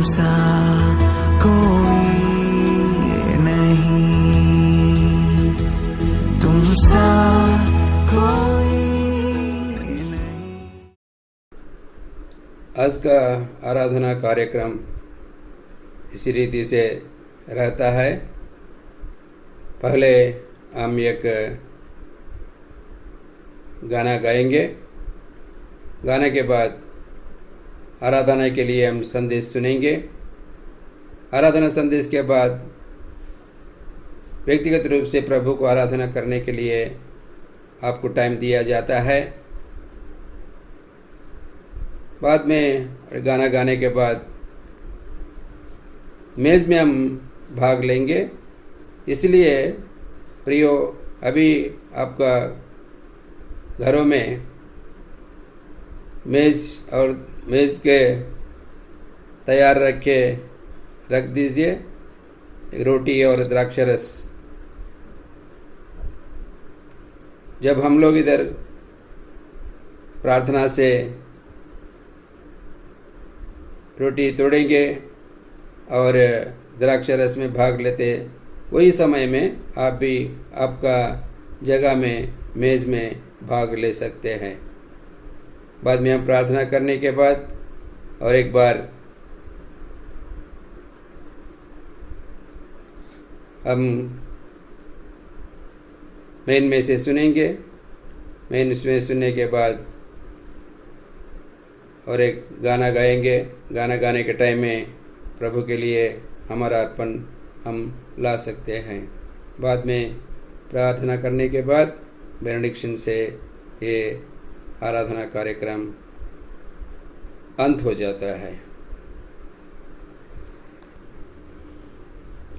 सा कोई नहीं, तुम सा कोई नहीं। आज का आराधना कार्यक्रम इसी रीति से रहता है। पहले हम एक गाना गाएंगे, गाने के बाद आराधना के लिए हम संदेश सुनेंगे। आराधना संदेश के बाद व्यक्तिगत रूप से प्रभु को आराधना करने के लिए आपको टाइम दिया जाता है। बाद में गाना गाने के बाद मेज़ में हम भाग लेंगे। इसलिए प्रियो, अभी आपका घरों में मेज़ के तैयार रख दीजिए, रोटी और द्राक्ष रस। जब हम लोग इधर प्रार्थना से रोटी तोड़ेंगे और द्राक्ष रस में भाग लेते, वही समय में आप भी आपका जगह में मेज़ में भाग ले सकते हैं। बाद में हम प्रार्थना करने के बाद और एक बार हम मेन में से सुनेंगे। मेन में सुनने के बाद और एक गाना गाएंगे। गाना गाने के टाइम में प्रभु के लिए हमारा अर्पण हम ला सकते हैं। बाद में प्रार्थना करने के बाद बेनेडिक्शन से ये आराधना कार्यक्रम अंत हो जाता है।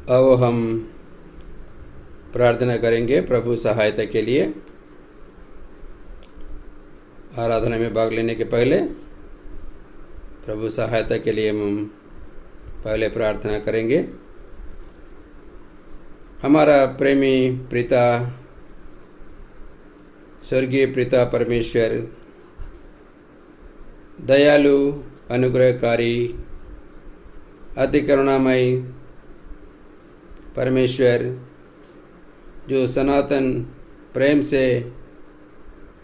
अब हम प्रार्थना करेंगे प्रभु सहायता के लिए। आराधना में भाग लेने के पहले प्रभु सहायता के लिए हम पहले प्रार्थना करेंगे। हमारा प्रेमी पिता, स्वर्गीय पिता परमेश्वर, दयालु, अनुग्रहकारी, अति करुणामय परमेश्वर, जो सनातन प्रेम से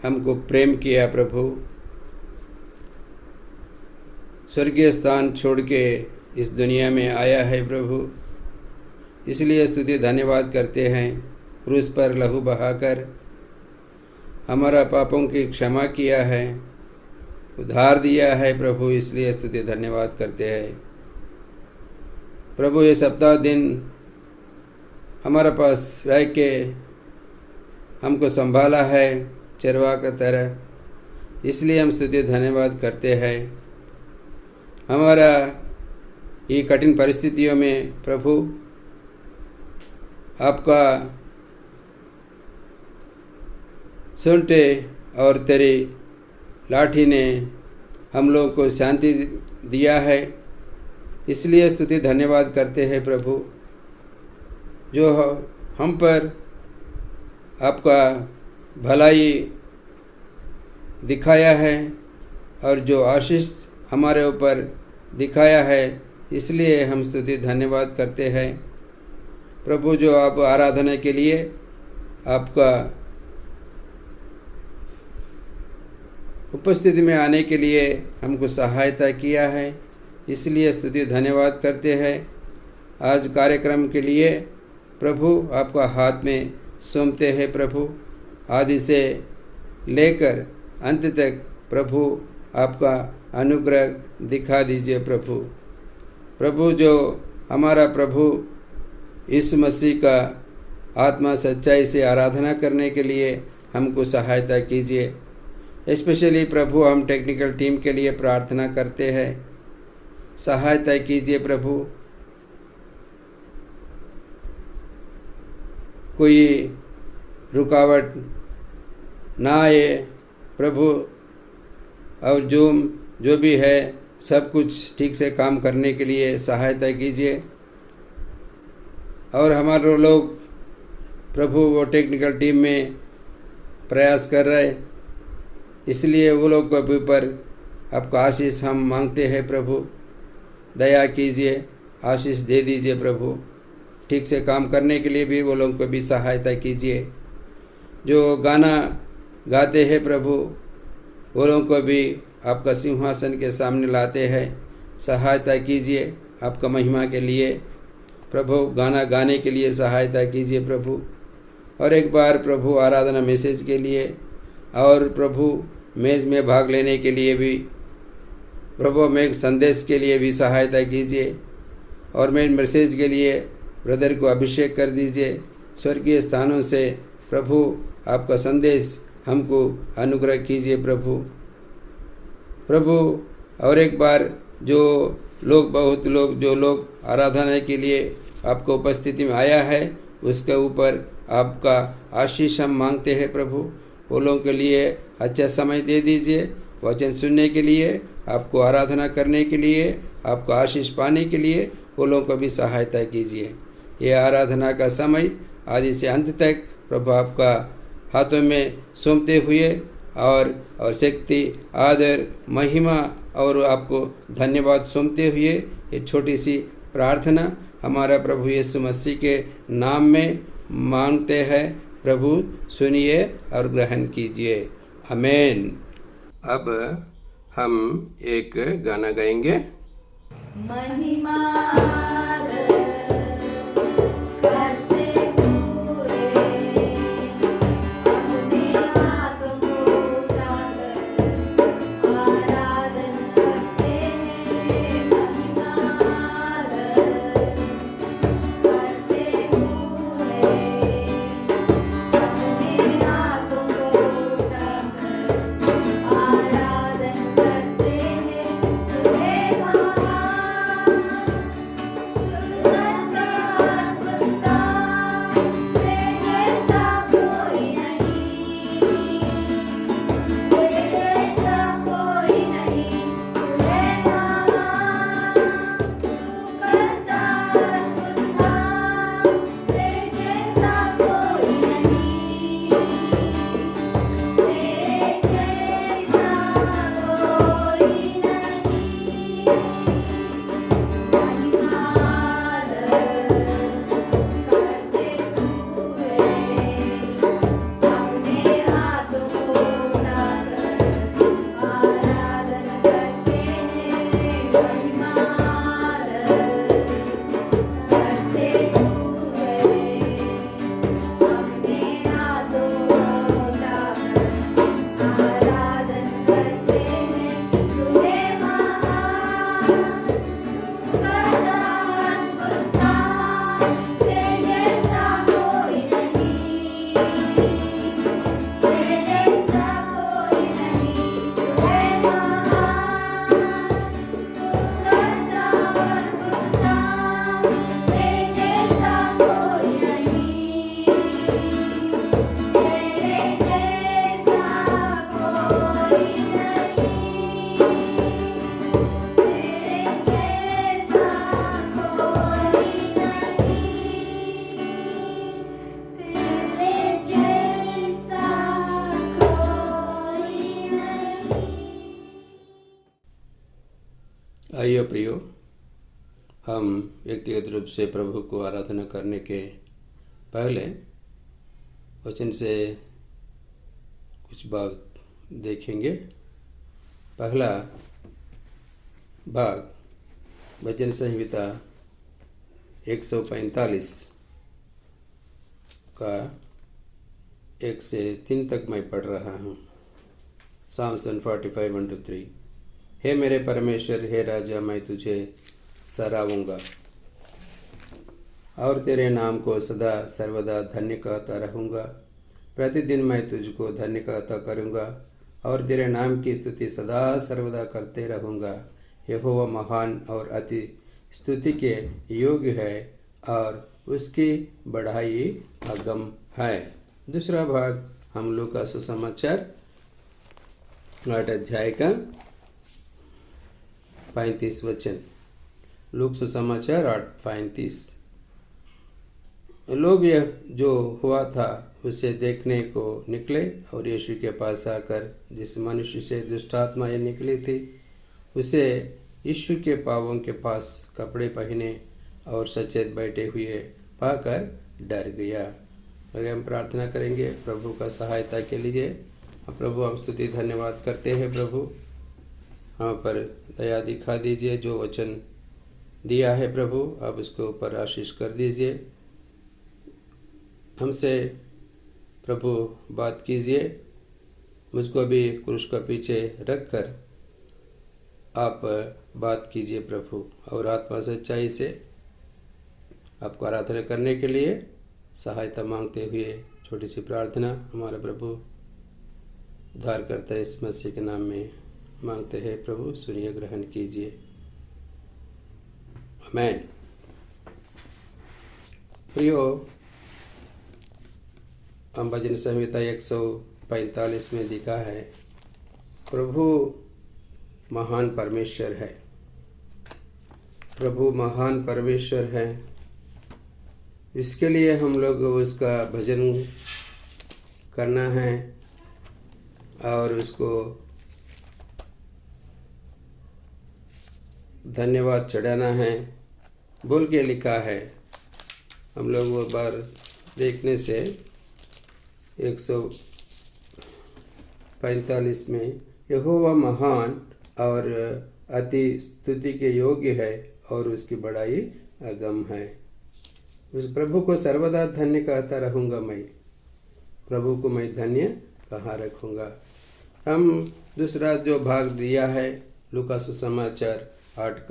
हमको प्रेम किया, प्रभु स्वर्गीय स्थान छोड़ के इस दुनिया में आया है प्रभु, इसलिए स्तुति धन्यवाद करते हैं। क्रूस पर लहू बहाकर हमारा पापों की क्षमा किया है, उद्धार दिया है प्रभु, इसलिए स्तुति धन्यवाद करते हैं। प्रभु ये सप्ताह दिन हमारे पास रह के हमको संभाला है चरवा की तरह, इसलिए हम स्तुति धन्यवाद करते हैं। हमारा ये कठिन परिस्थितियों में प्रभु आपका सुनते और तेरी लाठी ने हम लोगों को शांति दिया है, इसलिए स्तुति धन्यवाद करते हैं प्रभु, जो हम पर आपका भलाई दिखाया है और जो आशीष हमारे ऊपर दिखाया है, इसलिए हम स्तुति धन्यवाद करते हैं प्रभु। जो आप आराधना के लिए आपका उपस्थिति में आने के लिए हमको सहायता किया है, इसलिए स्तुति धन्यवाद करते हैं। आज कार्यक्रम के लिए प्रभु आपका हाथ में सौंपते हैं प्रभु, आदि से लेकर अंत तक प्रभु आपका अनुग्रह दिखा दीजिए प्रभु। प्रभु जो हमारा प्रभु यीशु मसीह का आत्मा सच्चाई से आराधना करने के लिए हमको सहायता कीजिए। स्पेशली प्रभु हम टेक्निकल टीम के लिए प्रार्थना करते हैं, सहायता कीजिए प्रभु। कोई रुकावट ना आए प्रभु, और जो भी है सब कुछ ठीक से काम करने के लिए सहायता कीजिए। और हमारे लोग प्रभु वो टेक्निकल टीम में प्रयास कर रहे, इसलिए वो लोग के ऊपर आपका आशीष हम मांगते हैं प्रभु। दया कीजिए, आशीष दे दीजिए प्रभु। ठीक से काम करने के लिए भी वो लोगों को भी सहायता कीजिए। जो गाना गाते हैं प्रभु, वो लोगों को भी आपका सिंहासन के सामने लाते हैं, सहायता कीजिए आपका महिमा के लिए प्रभु। गाना गाने के लिए सहायता कीजिए प्रभु। और एक बार प्रभु आराधना मैसेज के लिए और प्रभु मेज़ में भाग लेने के लिए भी प्रभु, में संदेश के लिए भी सहायता कीजिए। और मेन मैसेज के लिए ब्रदर को अभिषेक कर दीजिए। स्वर्गीय स्थानों से प्रभु आपका संदेश हमको अनुग्रह कीजिए प्रभु। प्रभु और एक बार जो लोग, बहुत लोग, जो लोग आराधना के लिए आपको उपस्थिति में आया है, उसके ऊपर आपका आशीष हम मांगते हैं प्रभु। वो लोगों के लिए अच्छा समय दे दीजिए, वचन सुनने के लिए, आपको आराधना करने के लिए, आपको आशीष पाने के लिए वो लोगों को भी सहायता कीजिए। ये आराधना का समय आदि से अंत तक प्रभु आपका हाथों में सौंपते हुए और शक्ति, आदर, महिमा और आपको धन्यवाद सौंपते हुए ये छोटी सी प्रार्थना हमारा प्रभु यीशु मसीह के नाम में मांगते हैं। प्रभु सुनिए और ग्रहण कीजिए, आमीन। अब हम एक गाना गाएंगे। महिमा करते पूरे अपने हाथ उठाकर आराधन करते हैं। महिमा करते पूरे अपने हाथ उठाकर आराधन करते हैं। तुझे आइए प्रियो, हम व्यक्तिगत रूप से प्रभु को आराधना करने के पहले वचन से कुछ भाग देखेंगे। पहला भाग वचन संहिता 145 का 1 से 3 तक मैं पढ़ रहा हूँ। Psalms 145 1-3। हे मेरे परमेश्वर, हे राजा, मैं तुझे सराहूँगा और तेरे नाम को सदा सर्वदा धन्य कहता रहूँगा। प्रतिदिन मैं तुझको धन्य कहता करूँगा और तेरे नाम की स्तुति सदा सर्वदा करते रहूँगा। यहोवा महान और अति स्तुति के योग्य है और उसकी बढ़ाई अगम है। दूसरा भाग हम लोग का सुसमाचार 8 अध्याय का 35 वचन। लूक सुसमाचार 8:35। लोग यह जो हुआ था उसे देखने को निकले और यीशु के पास आकर जिस मनुष्य से दुष्ट आत्माएं निकली थी उसे यीशु के पाँवों के पास कपड़े पहने और सचेत बैठे हुए पाकर डर गया। अगर हम प्रार्थना करेंगे प्रभु का सहायता के लिए। प्रभु हम स्तुति धन्यवाद करते हैं प्रभु, हम पर दया दिखा दीजिए। जो वचन दिया है प्रभु आप उसके ऊपर आशीष कर दीजिए। हमसे प्रभु बात कीजिए, मुझको भी क्रूस का पीछे रख कर आप बात कीजिए प्रभु, और आत्मा सच्चाई से आपको आराधना करने के लिए सहायता मांगते हुए छोटी सी प्रार्थना हमारा प्रभु उद्धार करता है इस मसीह के नाम में मांगते हैं प्रभु, सुनिए ग्रहण कीजिए। आमीन। प्रियो, हम भजन संहिता 145 में लिखा है, प्रभु महान परमेश्वर है, प्रभु महान परमेश्वर है। इसके लिए हम लोग उसका भजन करना है और उसको धन्यवाद चढ़ाना है बोल के लिखा है। हम लोग वो बार देखने से 145 में, यहोवा महान और अति स्तुति के योग्य है और उसकी बड़ाई अगम है। उस प्रभु को सर्वदा धन्य कहता रहूँगा मैं, प्रभु को मैं धन्य कहाँ रखूँगा। हम दूसरा जो भाग दिया है लूका सुसमाचार 8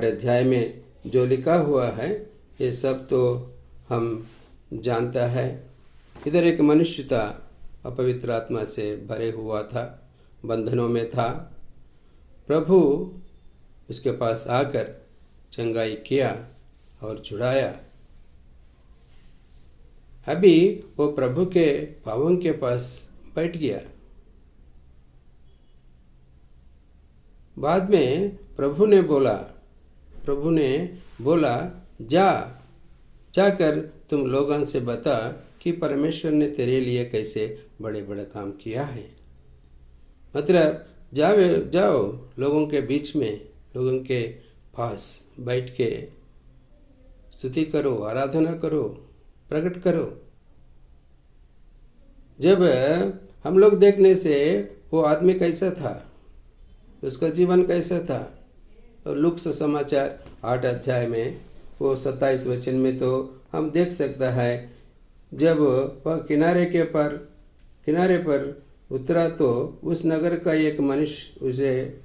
अध्याय में जो लिखा हुआ है ये सब तो हम जानता है। इधर एक मनुष्य था, अपवित्र आत्मा से भरे हुआ था, बंधनों में था। प्रभु उसके पास आकर चंगाई किया और छुड़ाया। अभी वो प्रभु के पाँवों के पास बैठ गया। बाद में प्रभु ने बोला जाकर तुम लोगों से बता कि परमेश्वर ने तेरे लिए कैसे बड़े बड़े काम किया है। मतलब जाओ लोगों के बीच में, लोगों के पास बैठ के स्तुति करो, आराधना करो, प्रकट करो। जब हम लोग देखने से वो आदमी कैसा था, उसका जीवन कैसा था, और लूका सुसमाचार 8 अध्याय में वो 27 वचन में तो हम देख सकता है। जब वह किनारे पर उतरा तो उस नगर का एक मनुष्य उसे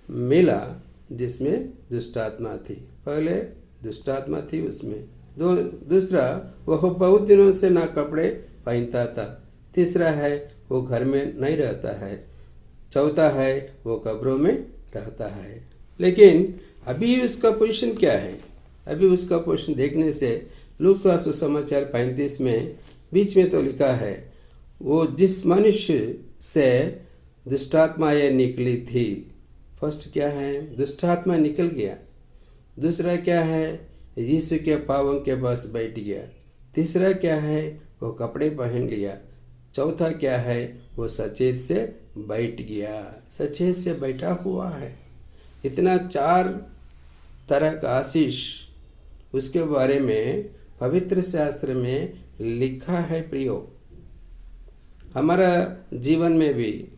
मिला जिसमें दुष्ट आत्मा थी। पहले दुष्ट आत्मा थी उसमें, दूसरा वह बहुत दिनों से ना कपड़े पहनता था, तीसरा है वो घर में नहीं रहता है, चौथा है वो कब्रों में रहता है। लेकिन अभी उसका पोजीशन क्या है? अभी उसका पोजीशन देखने से लूका सुसमाचार 35 में बीच में तो लिखा है, वो जिस मनुष्य से दुष्टात्माएं निकली थी। फर्स्ट क्या है? दुष्टात्मा निकल गया। दूसरा क्या है? यीशु के पाँवों के पास बैठ गया। तीसरा क्या है? वो कपड़े पहन लिया। चौथा क्या है? वो सचेत से बैठ गया, सचेत से बैठा हुआ है। इतना 4 तरह का आशीष उसके बारे में पवित्र शास्त्र में लिखा है। प्रियो, हमारा जीवन में भी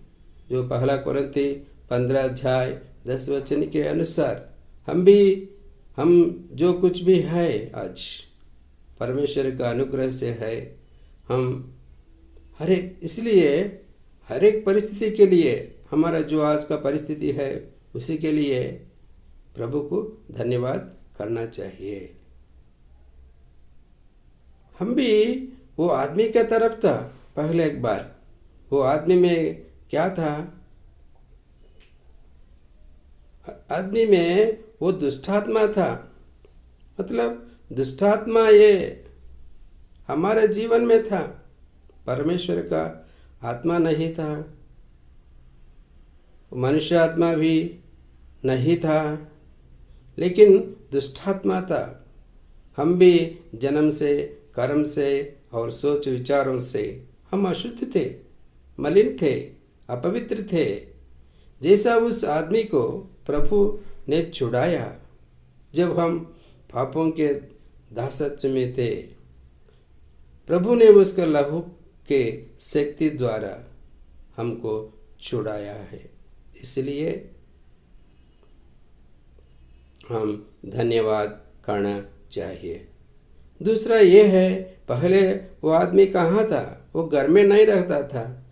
जो पहला कोरिन्थी 15 अध्याय 10 वचन के अनुसार हम जो कुछ भी है आज परमेश्वर का अनुग्रह से है। हम इसलिए हर एक परिस्थिति के लिए, हमारा जो आज का परिस्थिति है उसी के लिए प्रभु को धन्यवाद करना चाहिए। हम भी वो आदमी के तरफ था। पहले एक बार वो आदमी में क्या था? आदमी में वो दुष्टात्मा था। मतलब दुष्टात्मा ये हमारे जीवन में था, परमेश्वर का आत्मा नहीं था, मनुष्य आत्मा भी नहीं था, लेकिन दुष्टात्मा था। हम भी जन्म से, कर्म से और सोच विचारों से हम अशुद्ध थे, मलिन थे, अपवित्र थे। जैसा उस आदमी को प्रभु ने छुड़ाया जब हम पापों के दासत्व में थे। प्रभु ने उसका लहू के शक्ति द्वारा हमको छुड़ाया है, इसलिए हम धन्यवाद करना चाहिए। दूसरा ये है, पहले वो आदमी कहाँ था? वो घर में नहीं रहता था,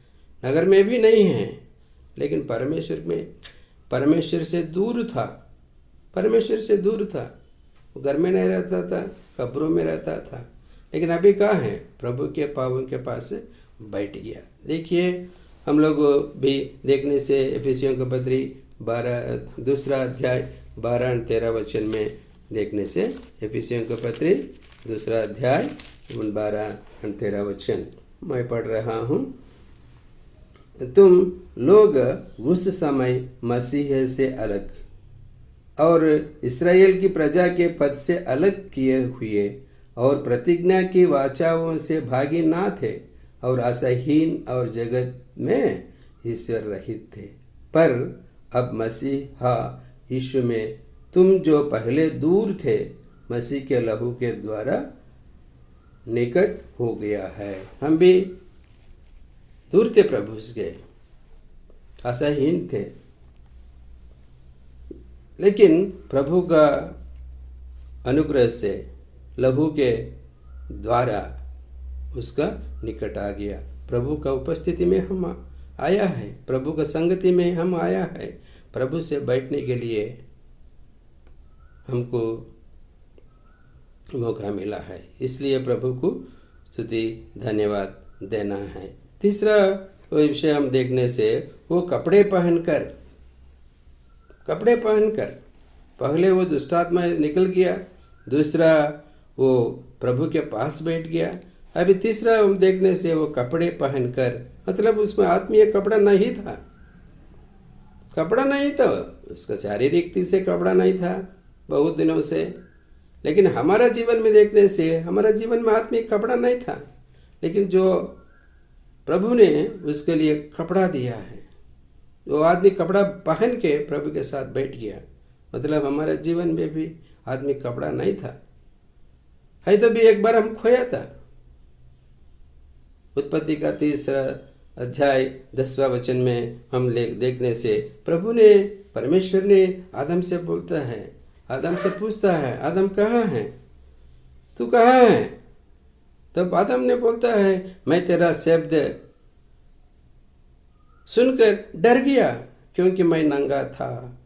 नगर में भी नहीं है, लेकिन परमेश्वर से दूर था। परमेश्वर से दूर था, वो घर में नहीं रहता था, कब्रों में रहता था। लेकिन अभी कहाँ है? प्रभु के पावों के पास बैठ गया। देखिए, हम लोग भी देखने से एफिसियों का पत्री 2 अध्याय 12-13 में देखने से, एफिसियों का पत्री 2 अध्याय 12-13 मैं पढ़ रहा हूँ। तुम लोग उस समय मसीह से अलग और इस्राएल की प्रजा के पद से अलग किए हुए और प्रतिज्ञा की वाचाओं से भागी ना थे और आशाहीन और जगत में ईश्वर रहित थे। पर अब मसीहा यीशु में तुम जो पहले दूर थे, मसीह के लहू के द्वारा निकट हो गया है। हम भी दूर थे प्रभु से, आशाहीन थे, लेकिन प्रभु का अनुग्रह से लहू के द्वारा उसका निकट आ गया। प्रभु का उपस्थिति में हम आया है, प्रभु का संगति में हम आया है। प्रभु से बैठने के लिए हमको मौका मिला है, इसलिए प्रभु को स्तुति धन्यवाद देना है। तीसरा विषय हम देखने से, वो कपड़े पहनकर पहले वो दुष्टात्मा निकल गया, दूसरा वो प्रभु के पास बैठ गया। अभी तीसरा हम देखने से वो कपड़े पहनकर, मतलब उसमें आत्मीय कपड़ा नहीं था, उसका शारीरिक से कपड़ा नहीं था बहुत दिनों से। लेकिन हमारा जीवन में देखने से हमारा जीवन में आत्मिक कपड़ा नहीं था, लेकिन जो प्रभु ने उसके लिए कपड़ा दिया है, वो आदमी कपड़ा पहन के प्रभु के साथ बैठ गया। मतलब हमारे जीवन में भी आत्मिक कपड़ा नहीं था, है तो भी एक बार हम खोया था। उत्पत्ति का 3 अध्याय 10 में हम देखने से परमेश्वर ने आदम से बोलता है, आदम से पूछता है, आदम कहाँ है? तू कहाँ है? तब आदम ने बोलता है, मैं तेरा शब्द सुनकर डर गया क्योंकि मैं नंगा था।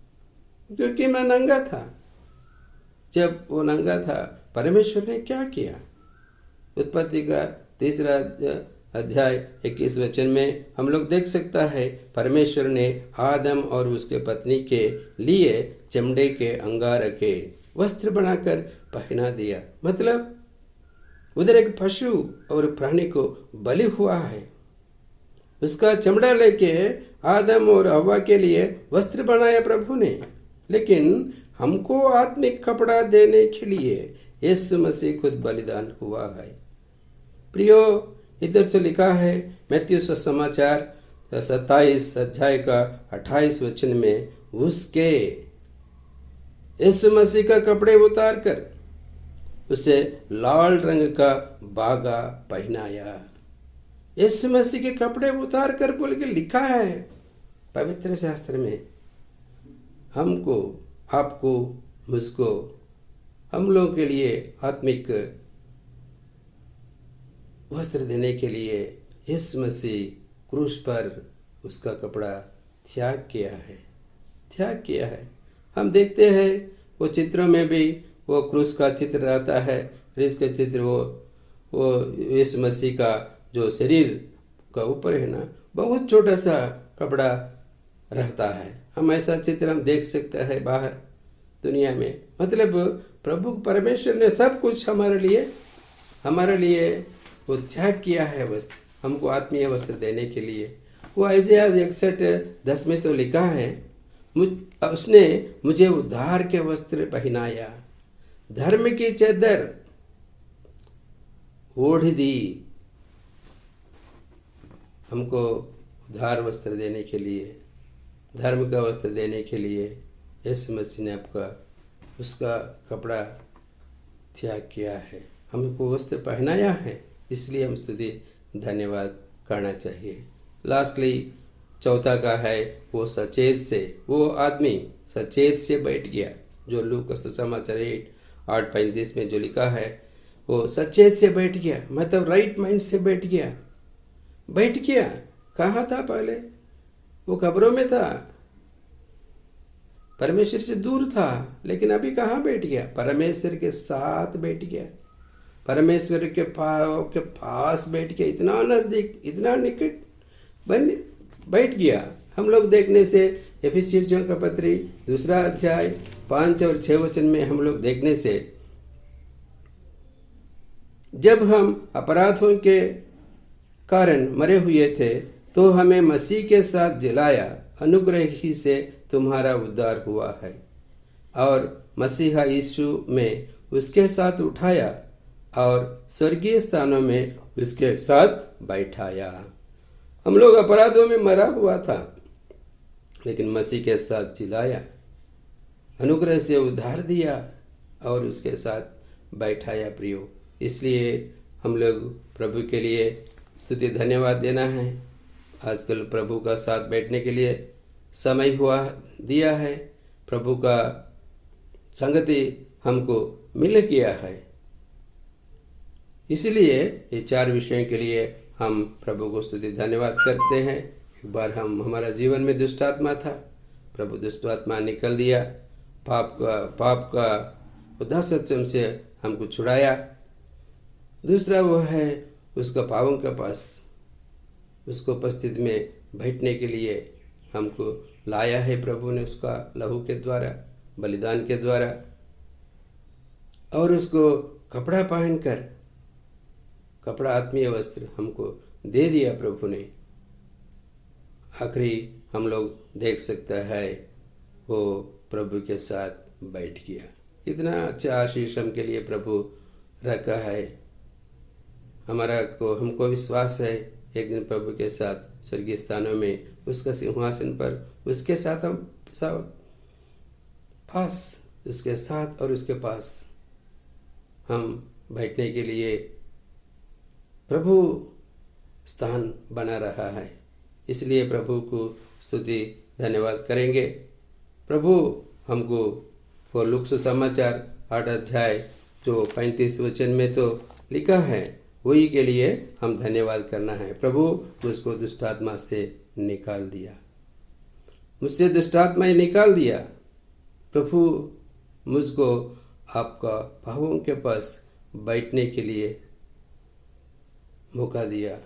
जब वो नंगा था, परमेश्वर ने क्या किया? उत्पत्ति का 3 अध्याय 21 में हम लोग देख सकता है, परमेश्वर ने आदम और उसके पत्नी के लिए चमड़े के अंगार के वस्त्र बनाकर पहना दिया। मतलब उधर एक पशु और प्राणी को बलि हुआ है, उसका चमड़ा लेके आदम और हव्वा के लिए वस्त्र बनाया प्रभु ने। लेकिन हमको आत्मिक कपड़ा देने के लिए यीशु मसीह खुद बलिदान हुआ है। प्रियो, इधर से लिखा है मत्ती सुसमाचार 27 अध्याय का 28 में, उसके यीशु मसीह का कपड़े उतार कर उसे लाल रंग का बागा पहनाया। यीशु मसीह के कपड़े उतार कर बोल के लिखा है पवित्र शास्त्र में। हमको, आपको, मुझको, हम लोगों के लिए आत्मिक वस्त्र देने के लिए यीशु मसीह क्रूस पर उसका कपड़ा त्याग किया है। हम देखते हैं वो चित्रों में भी वो क्रूस का चित्र रहता है। क्रूस का चित्र वो यीशु मसीह का जो शरीर का ऊपर है ना, बहुत छोटा सा कपड़ा रहता है। हम ऐसा चित्र हम देख सकते हैं बाहर दुनिया में। मतलब प्रभु परमेश्वर ने सब कुछ हमारे लिए वो त्याग किया है वस्त्र, हमको आत्मीय वस्त्र देने के लिए। वो ऐसे 61:10 में तो लिखा है, उसने मुझे उद्धार के वस्त्र पहनाया, धर्म की चादर ओढ़ दी। हमको उद्धार वस्त्र देने के लिए, धर्म का वस्त्र देने के लिए यीशु मसीह ने आपका उसका कपड़ा त्याग किया है, हमको वस्त्र पहनाया है, इसलिए हम स्तुति धन्यवाद करना चाहिए। लास्टली चौथा का है वो सचेत से, वो आदमी सचेत से बैठ गया, जो लूका का सुसमाचार 8:35 में जो लिखा है, वो सचेत से बैठ गया, मतलब राइट माइंड से बैठ गया। बैठ गया कहाँ था पहले? वो कब्रों में था, परमेश्वर से दूर था, लेकिन अभी कहाँ बैठ गया? परमेश्वर के साथ बैठ गया, परमेश्वर के पास बैठ गया, इतना नजदीक, इतना निकट बन बैठ गया। हम लोग देखने से एफिसियों का पत्री 2 अध्याय 5 और 6 वचन में हम लोग देखने से, जब हम अपराधों के कारण मरे हुए थे तो हमें मसीह के साथ जिलाया, अनुग्रह ही से तुम्हारा उद्धार हुआ है, और मसीहा यीशु में उसके साथ उठाया और स्वर्गीय स्थानों में उसके साथ बैठाया। हम लोग अपराधों में मरा हुआ था, लेकिन मसीह के साथ जिलाया, अनुग्रह से उद्धार दिया और उसके साथ बैठाया प्रियो। इसलिए हम लोग प्रभु के लिए स्तुति धन्यवाद देना है। आजकल प्रभु का साथ बैठने के लिए समय हुआ दिया है, प्रभु का संगति हमको मिल गया है। इसलिए ये 4 विषयों के लिए हम प्रभु को स्तुति धन्यवाद करते हैं। एक बार हमारा जीवन में दुष्ट आत्मा था, प्रभु दुष्ट आत्मा निकल दिया, पाप का उदासत्व से हमको छुड़ाया। दूसरा वो है उसका पापों के पास, उसको उपस्थिति में बैठने के लिए हमको लाया है प्रभु ने, उसका लहू के द्वारा, बलिदान के द्वारा, और उसको कपड़ा पहनकर, कपड़ा आत्मीय वस्त्र हमको दे दिया प्रभु ने। आखिरी हम लोग देख सकता है वो प्रभु के साथ बैठ गया। इतना अच्छा आशीष हम के लिए प्रभु रखा है। हमको विश्वास है एक दिन प्रभु के साथ स्वर्गीय स्थानों में उसका सिंहासन पर उसके साथ हम उसके साथ और उसके पास हम बैठने के लिए प्रभु स्थान बना रहा है। इसलिए प्रभु को स्तुति धन्यवाद करेंगे। प्रभु हमको वो लूका सुसमाचार 8 अध्याय जो 35 वचन में तो लिखा है, वही के लिए हम धन्यवाद करना है। प्रभु मुझको दुष्टात्मा से निकाल दिया, मुझसे दुष्टात्मा ही निकाल दिया। प्रभु मुझको आपका पापों के पास बैठने के लिए मौका दिया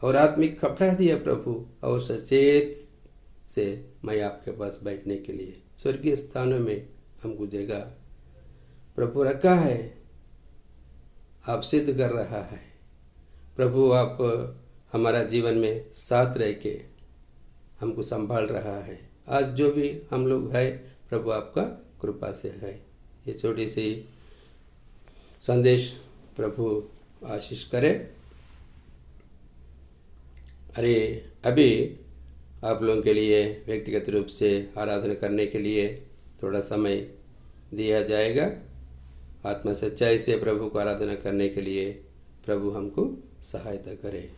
और आत्मिक कपड़ा दिया प्रभु, और सचेत से मैं आपके पास बैठने के लिए स्वर्गीय स्थानों में हमको जगह प्रभु रखा है। आप सिद्ध कर रहा है प्रभु, आप हमारा जीवन में साथ रह के हमको संभाल रहा है। आज जो भी हम लोग है प्रभु आपका कृपा से है। ये छोटी सी संदेश प्रभु आशीष करे। अरे अभी आप लोगों के लिए व्यक्तिगत रूप से आराधना करने के लिए थोड़ा समय दिया जाएगा। आत्मा सच्चाई से प्रभु को आराधना करने के लिए प्रभु हमको सहायता करे।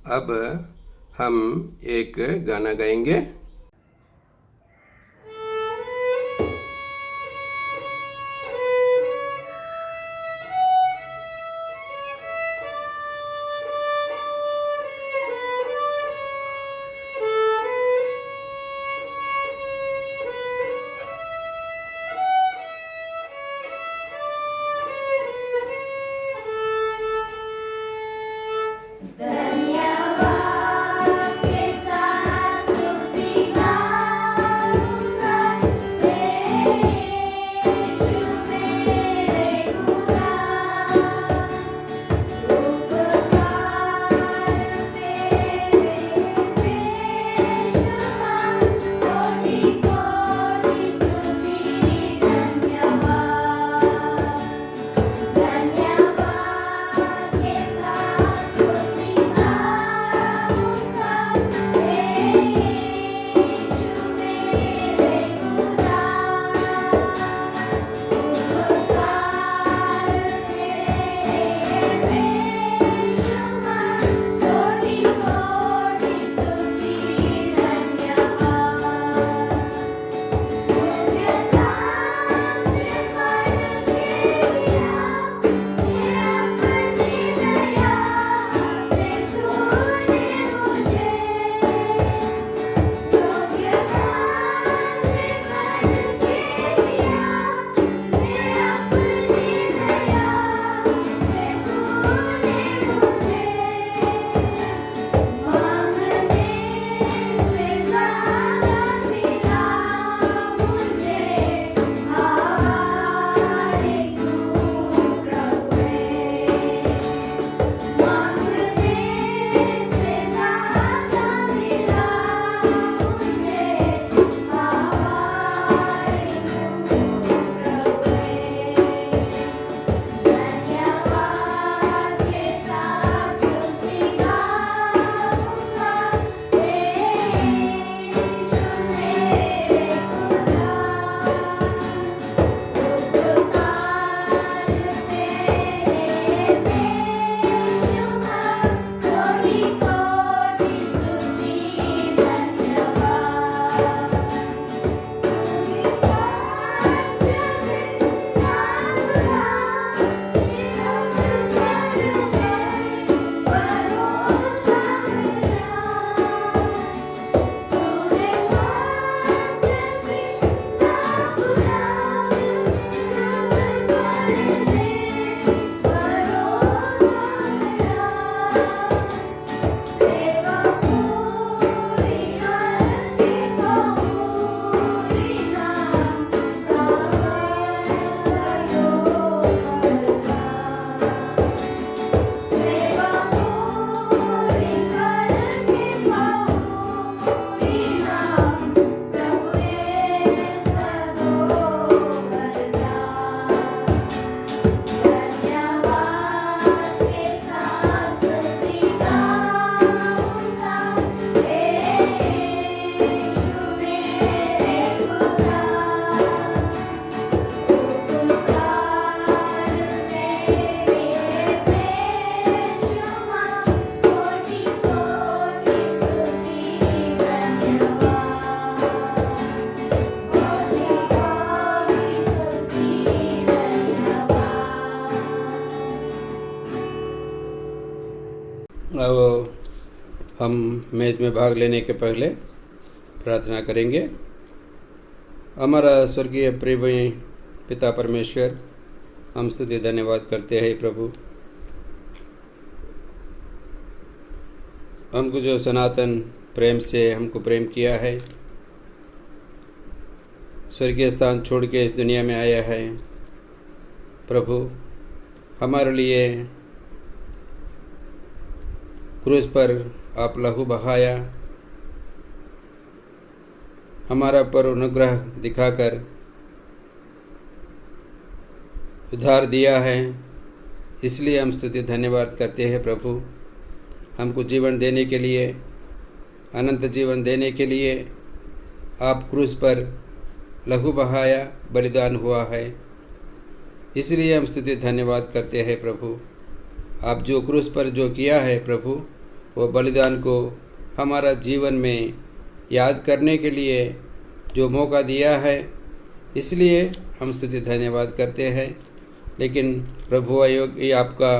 अब हम एक गाना गाएंगे। धन्यवाद के साथ स्तुति गाऊंगा, यीशु मेरे खुदा, उपकार तेरे बेशुमार, कोटि कोटि स्तुति धन्यवाद। धन्यवाद के साथ स्तुति गाऊंगा, यीशु मेरे खुदा, उपकार तेरे बेशुमार, कोटि कोटि स्तुति धन्यवाद। धन्यता से बढ़ के दिया, ये अपनी दया से तूने मुझे, योग्यता से बढ़ के दिया, ये अपनी दया से तूने मुझे, मांगने से ज़्यादा मिला मुझे, आभारी हूँ प्रभु, मांगने से ज़्यादा मिला मुझे, आभारी हूँ प्रभु। धन्यवाद के साथ स्तुति गाऊंगा, यीशु मेरे खुदा, उपकार तेरे बेशुमार, कोटि कोटि स्तुति धन्यवाद। तूने सच जिंदा खुदा, निरंतर भरोसा मेरा, तूने सच जिंदा खुदा, निरंतर भरोसा मेरा, सेवा पूरी करके पूरी नाम सेवा पूरी करके पूरी नाम प्रभु सदो करना। धन्यवाद के साथ स्तुति गाऊंगा, यीशु मेरे खुदा, उपकार तेरे बेशुमार, कोटि कोटि स्तुति धन्यवाद, कोटि कोटि स्तुति धन्यवाद। अब हम मैच में भाग लेने के पहले प्रार्थना करेंगे। हमारा स्वर्गीय प्रेमी पिता परमेश्वर, हम स्तुति धन्यवाद करते हैं प्रभु, हमको जो सनातन प्रेम से हमको प्रेम किया है, स्वर्गीय स्थान छोड़ के इस दुनिया में आया है प्रभु, हमारे लिए क्रूस पर आप लहू बहाया, हमारा पर अनुग्रह दिखाकर उद्धार दिया है, इसलिए हम स्तुति धन्यवाद करते हैं प्रभु। हमको जीवन देने के लिए, अनंत जीवन देने के लिए आप क्रूस पर लहू बहाया, बलिदान हुआ है, इसलिए हम स्तुति धन्यवाद करते हैं प्रभु। आप जो क्रूस पर जो किया है प्रभु, वो बलिदान को हमारा जीवन में याद करने के लिए जो मौका दिया है, इसलिए हम स्तुति धन्यवाद करते हैं। लेकिन प्रभु ये आपका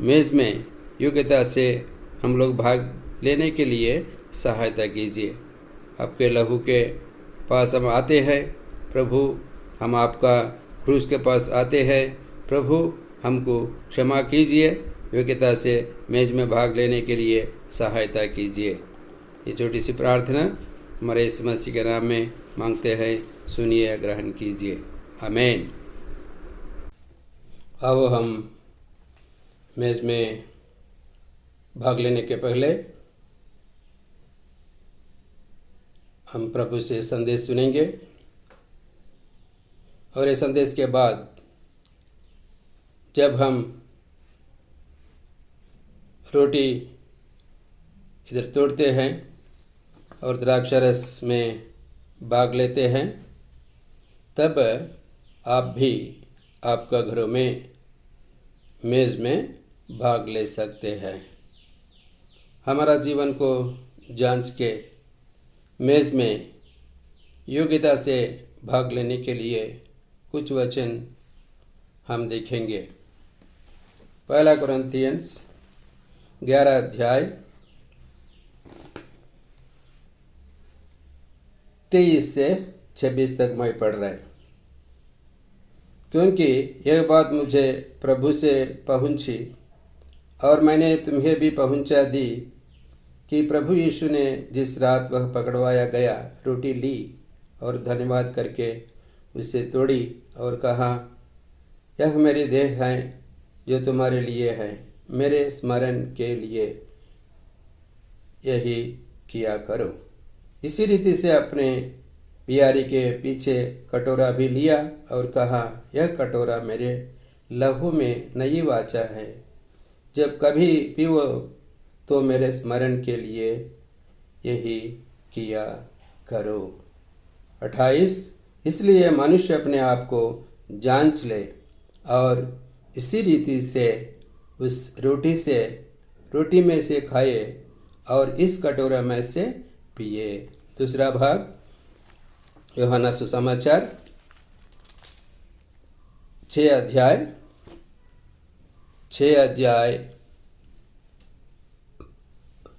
मेज़ में योग्यता से हम लोग भाग लेने के लिए सहायता कीजिए। आपके लहू के पास हम आते हैं प्रभु, हम आपका क्रूस के पास आते हैं प्रभु, हमको क्षमा कीजिए, योग्यता से मेज़ में भाग लेने के लिए सहायता कीजिए। ये छोटी सी प्रार्थना हमारे यीशु मसीह के नाम में मांगते हैं, सुनिए, ग्रहण कीजिए, आमीन। अब हम मेज़ में भाग लेने के पहले हम प्रभु से संदेश सुनेंगे और ये संदेश के बाद जब हम रोटी इधर तोड़ते हैं और द्राक्षारस में भाग लेते हैं, तब आप भी आपका घरों में मेज़ में भाग ले सकते हैं। हमारा जीवन को जांच के मेज़ में योग्यता से भाग लेने के लिए कुछ वचन हम देखेंगे। पहला कुरिन्थियंस 11 अध्याय 23 से 26 तक मैं पढ़ रहा है, क्योंकि यह बात मुझे प्रभु से पहुंची और मैंने तुम्हें भी पहुंचा दी कि प्रभु यीशु ने जिस रात वह पकड़वाया गया रोटी ली और धन्यवाद करके उसे तोड़ी और कहा, यह मेरी देह है जो तुम्हारे लिए है, मेरे स्मरण के लिए यही किया करो। इसी रीति से अपने बियारी के पीछे कटोरा भी लिया और कहा, यह कटोरा मेरे लहू में नई वाचा है, जब कभी पीओ तो मेरे स्मरण के लिए यही किया करो। 28 इसलिए मनुष्य अपने आप को जांच ले और इसी रीति से उस रोटी में से खाए और इस कटोरा में से पिए। दूसरा भाग यूहन्ना सुसमाचार 6 अध्याय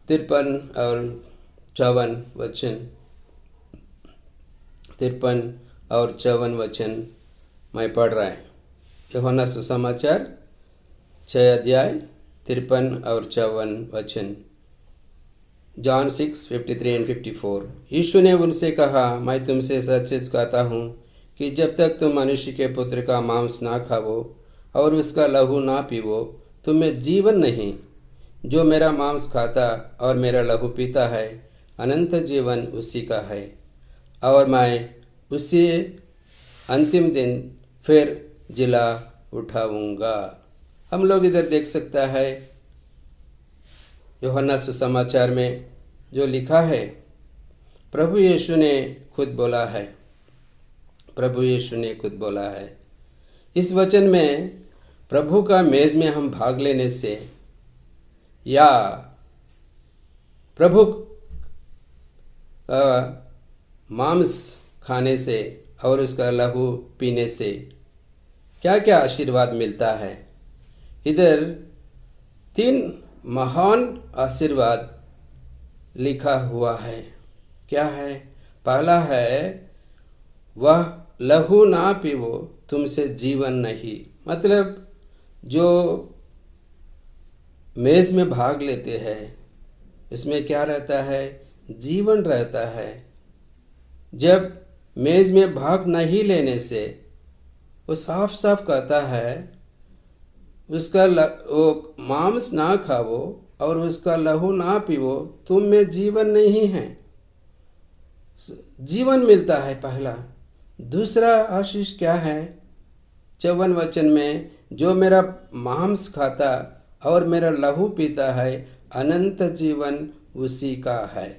53 और 54 वचन, 53 और 54 वचन मैं पढ़ रहा है। यूहन्ना सुसमाचार 6 अध्याय 53 और 54 वचन। John 6:53 and 54। यीशु ने उनसे कहा, मैं तुमसे सच सच कहता हूँ कि जब तक तुम मनुष्य के पुत्र का मांस ना खाओ और उसका लहू ना पीवो, तुम्हें जीवन नहीं। जो मेरा मांस खाता और मेरा लहू पीता है, अनंत जीवन उसी का है, और मैं उसी अंतिम दिन फिर जिला उठाऊंगा। हम लोग इधर देख सकता है यूहन्ना सुसमाचार में जो लिखा है, प्रभु यीशु ने खुद बोला है, प्रभु यीशु ने खुद बोला है। इस वचन में प्रभु का मेज में हम भाग लेने से या प्रभु का मांस खाने से और उसका लहू पीने से क्या क्या आशीर्वाद मिलता है। इधर 3 महान आशीर्वाद लिखा हुआ है। क्या है? पहला है, वह लहू ना पीवो तुमसे जीवन नहीं। मतलब जो मेज में भाग लेते हैं इसमें क्या रहता है? जीवन रहता है। जब मेज में भाग नहीं लेने से वो साफ साफ कहता है उसका वो मांस ना खाओ और उसका लहू ना पीवो, तुम में जीवन नहीं है। जीवन मिलता है पहला। दूसरा आशीष क्या है? 54 वचन में, जो मेरा मांस खाता और मेरा लहू पीता है, अनंत जीवन उसी का है।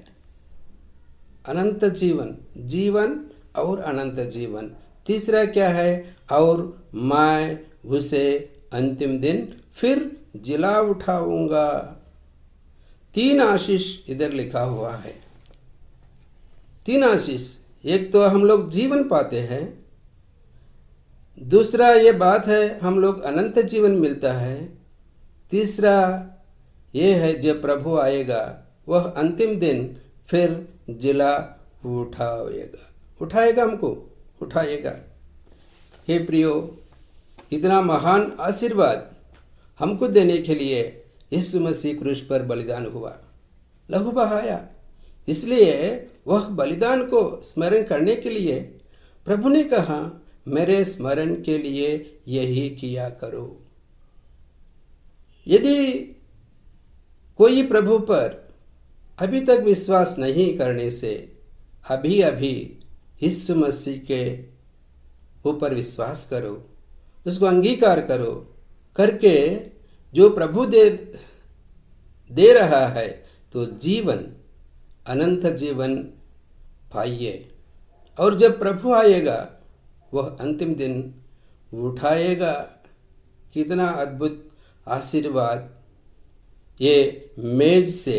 अनंत जीवन, जीवन और अनंत जीवन। तीसरा क्या है? और मैं उसे अंतिम दिन फिर जिला उठाऊंगा। तीन आशीष इधर लिखा हुआ है। तीन आशीष, एक तो हम लोग जीवन पाते हैं, दूसरा ये बात है हम लोग अनंत जीवन मिलता है, तीसरा ये है जब प्रभु आएगा वह अंतिम दिन फिर जिला उठाएगा हमको, उठाएगा। हे प्रियो, इतना महान आशीर्वाद हमको देने के लिए यीशु मसीह क्रूस पर बलिदान हुआ, लहू बहाया। इसलिए वह बलिदान को स्मरण करने के लिए प्रभु ने कहा, मेरे स्मरण के लिए यही किया करो। यदि कोई प्रभु पर अभी तक विश्वास नहीं करने से अभी अभी यीशु मसीह के ऊपर विश्वास करो, उसको अंगीकार करो, करके जो प्रभु दे रहा है तो जीवन, अनंत जीवन पाइए। और जब प्रभु आएगा वह अंतिम दिन उठाएगा। कितना अद्भुत आशीर्वाद ये मेज से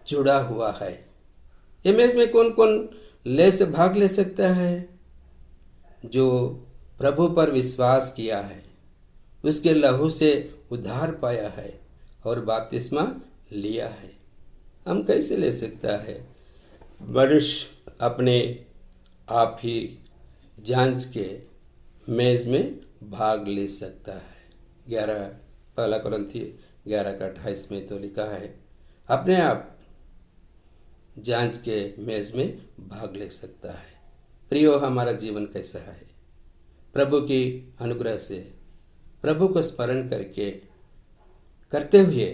जुड़ा हुआ है। ये मेज में कौन कौन भाग ले सकता है? जो प्रभु पर विश्वास किया है, उसके लहू से उद्धार पाया है और बपतिस्मा लिया है। हम कैसे ले सकता है? मनुष्य अपने आप ही जांच के मेज में भाग ले सकता है। 1 कुरिन्थियों 11:28 में तो लिखा है, अपने आप जांच के मेज में भाग ले सकता है। प्रियो, हमारा जीवन कैसा है? प्रभु की अनुग्रह से, प्रभु को स्मरण करते हुए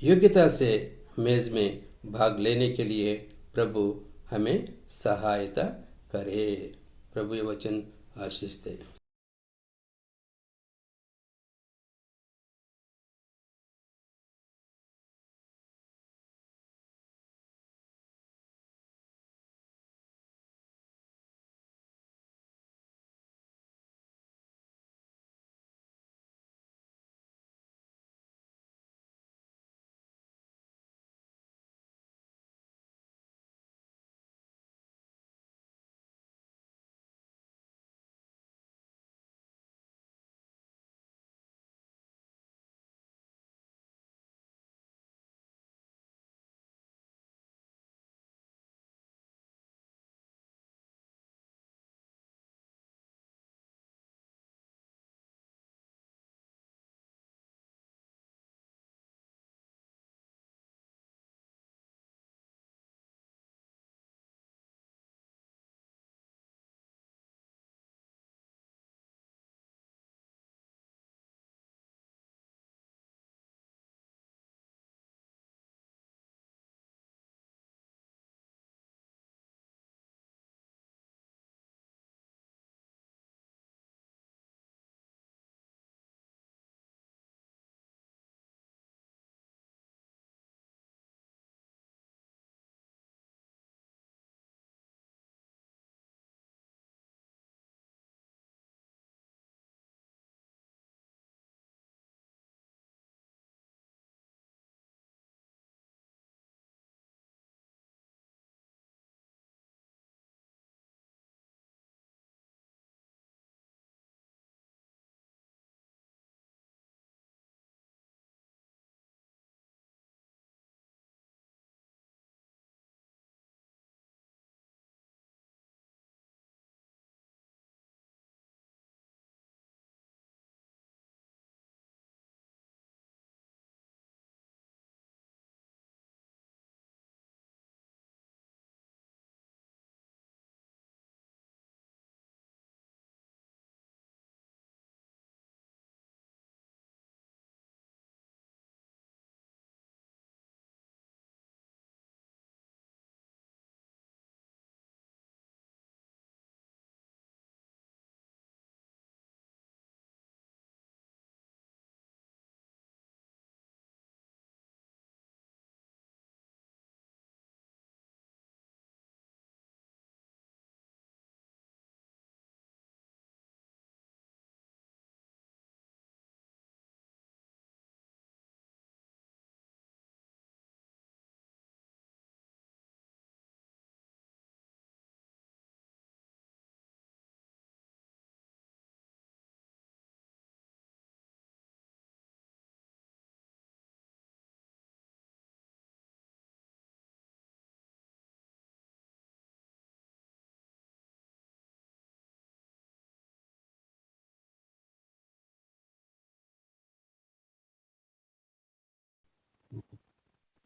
योग्यता से मेज में भाग लेने के लिए प्रभु हमें सहायता करे। प्रभु ये वचन आशीष दे।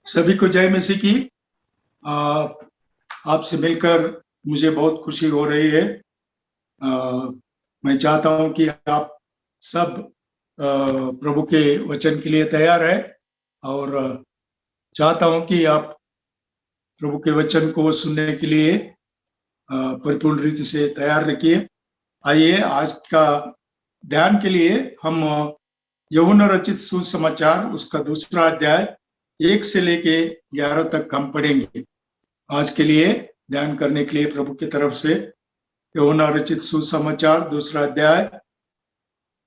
सभी को जय मसीह की। आपसे मिलकर मुझे बहुत खुशी हो रही है। मैं चाहता हूं कि आप सब प्रभु के वचन के लिए तैयार है और चाहता हूं कि आप प्रभु के वचन को सुनने के लिए परिपूर्ण रीति से तैयार रखिए। आइए आज का ध्यान के लिए हम यूहन्ना रचित सुसमाचार उसका दूसरा अध्याय 1 से लेके 11 तक हम पढ़ेंगे। आज के लिए ध्यान करने के लिए प्रभु की तरफ से यूहन्ना रचित सुसमाचार दूसरा अध्याय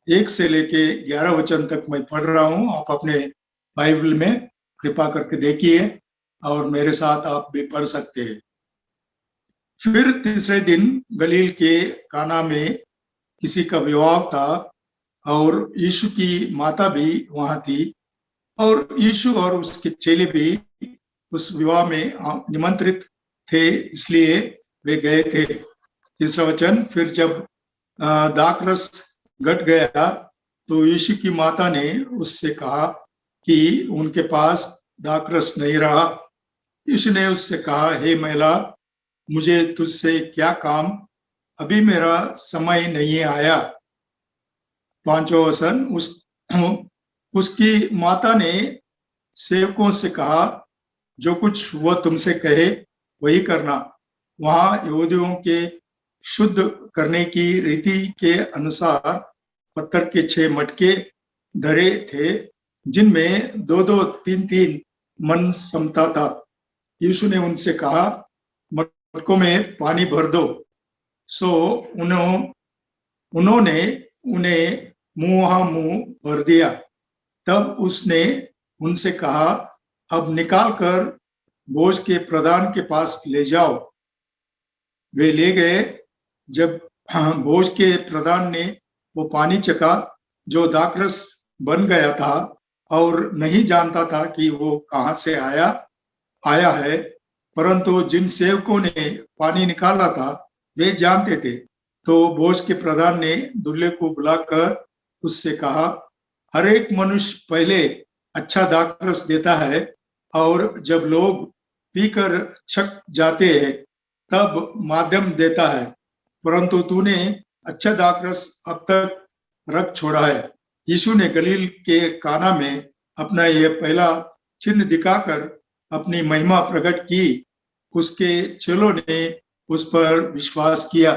1 से लेके 11 वचन तक मैं पढ़ रहा हूं। आप अपने बाइबल में कृपा करके देखिए और मेरे साथ आप भी पढ़ सकते हैं। फिर तीसरे दिन गलील के काना में किसी का विवाह था और यीशु की माता भी वहां थी और यीशु और उसके चेले भी उस विवाह में निमंत्रित थे, इसलिए वे गए थे। तीसरा वचन, फिर जब दाखरस घट गया तो यीशु की माता ने उससे कहा कि उनके पास दाखरस नहीं रहा। यीशु ने उससे कहा, हे महिला, मुझे तुझसे क्या काम, अभी मेरा समय नहीं आया। पांचवा वचन, उसकी माता ने सेवकों से कहा, जो कुछ वह तुमसे कहे वही करना। वहां यहूदियों के शुद्ध करने की रीति के अनुसार पत्थर के 6 मटके धरे थे, जिनमें 2-2, 3-3 मन समता था। यीशु ने उनसे कहा, मटकों में पानी भर दो। सो उन्होंने उन्हें मुंह भर दिया। तब उसने उनसे कहा, अब निकाल कर बोझ के प्रधान के पास ले जाओ। वे ले गए। जब बोझ के प्रधान ने वो पानी चखा जो दाखरस बन गया था और नहीं जानता था कि वो कहां से आया है, परंतु जिन सेवकों ने पानी निकाला था वे जानते थे, तो बोझ के प्रधान ने दूल्हे को बुलाकर उससे कहा, हर एक मनुष्य पहले अच्छा दाखरस देता है और जब लोग पीकर छक जाते हैं तब माध्यम देता है, परंतु तूने अच्छा दाखरस अब तक रख छोड़ा है। यीशु ने गलील के काना में अपना यह पहला चिन्ह दिखाकर अपनी महिमा प्रकट की। उसके चेलों ने उस पर विश्वास किया।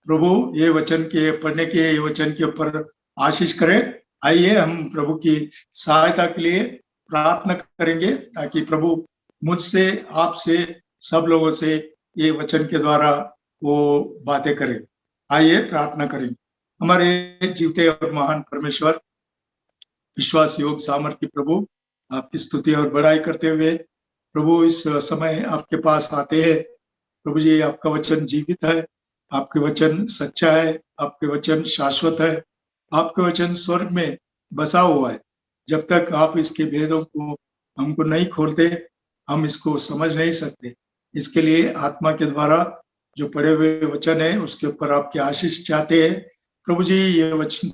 प्रभु ये वचन के पढ़ने के ये वचन के ऊपर आशीष करें। आइए हम प्रभु की सहायता के लिए प्रार्थना करेंगे ताकि प्रभु मुझसे, आपसे, सब लोगों से ये वचन के द्वारा वो बातें करें। आइए प्रार्थना करें। हमारे जीवते और महान परमेश्वर, विश्वास योग सामर्थ्य प्रभु, आपकी स्तुति और बड़ाई करते हुए प्रभु इस समय आपके पास आते हैं। प्रभु जी, आपका वचन जीवित है, आपके वचन सच्चा है, आपके वचन शाश्वत है, आपके वचन स्वर्ग में बसा हुआ है। जब तक आप इसके भेदों को हमको नहीं खोलते, हम इसको समझ नहीं सकते। इसके लिए आत्मा के द्वारा जो पढ़े हुए वचन है उसके ऊपर आपकी आशीष चाहते हैं। प्रभु जी, ये वचन,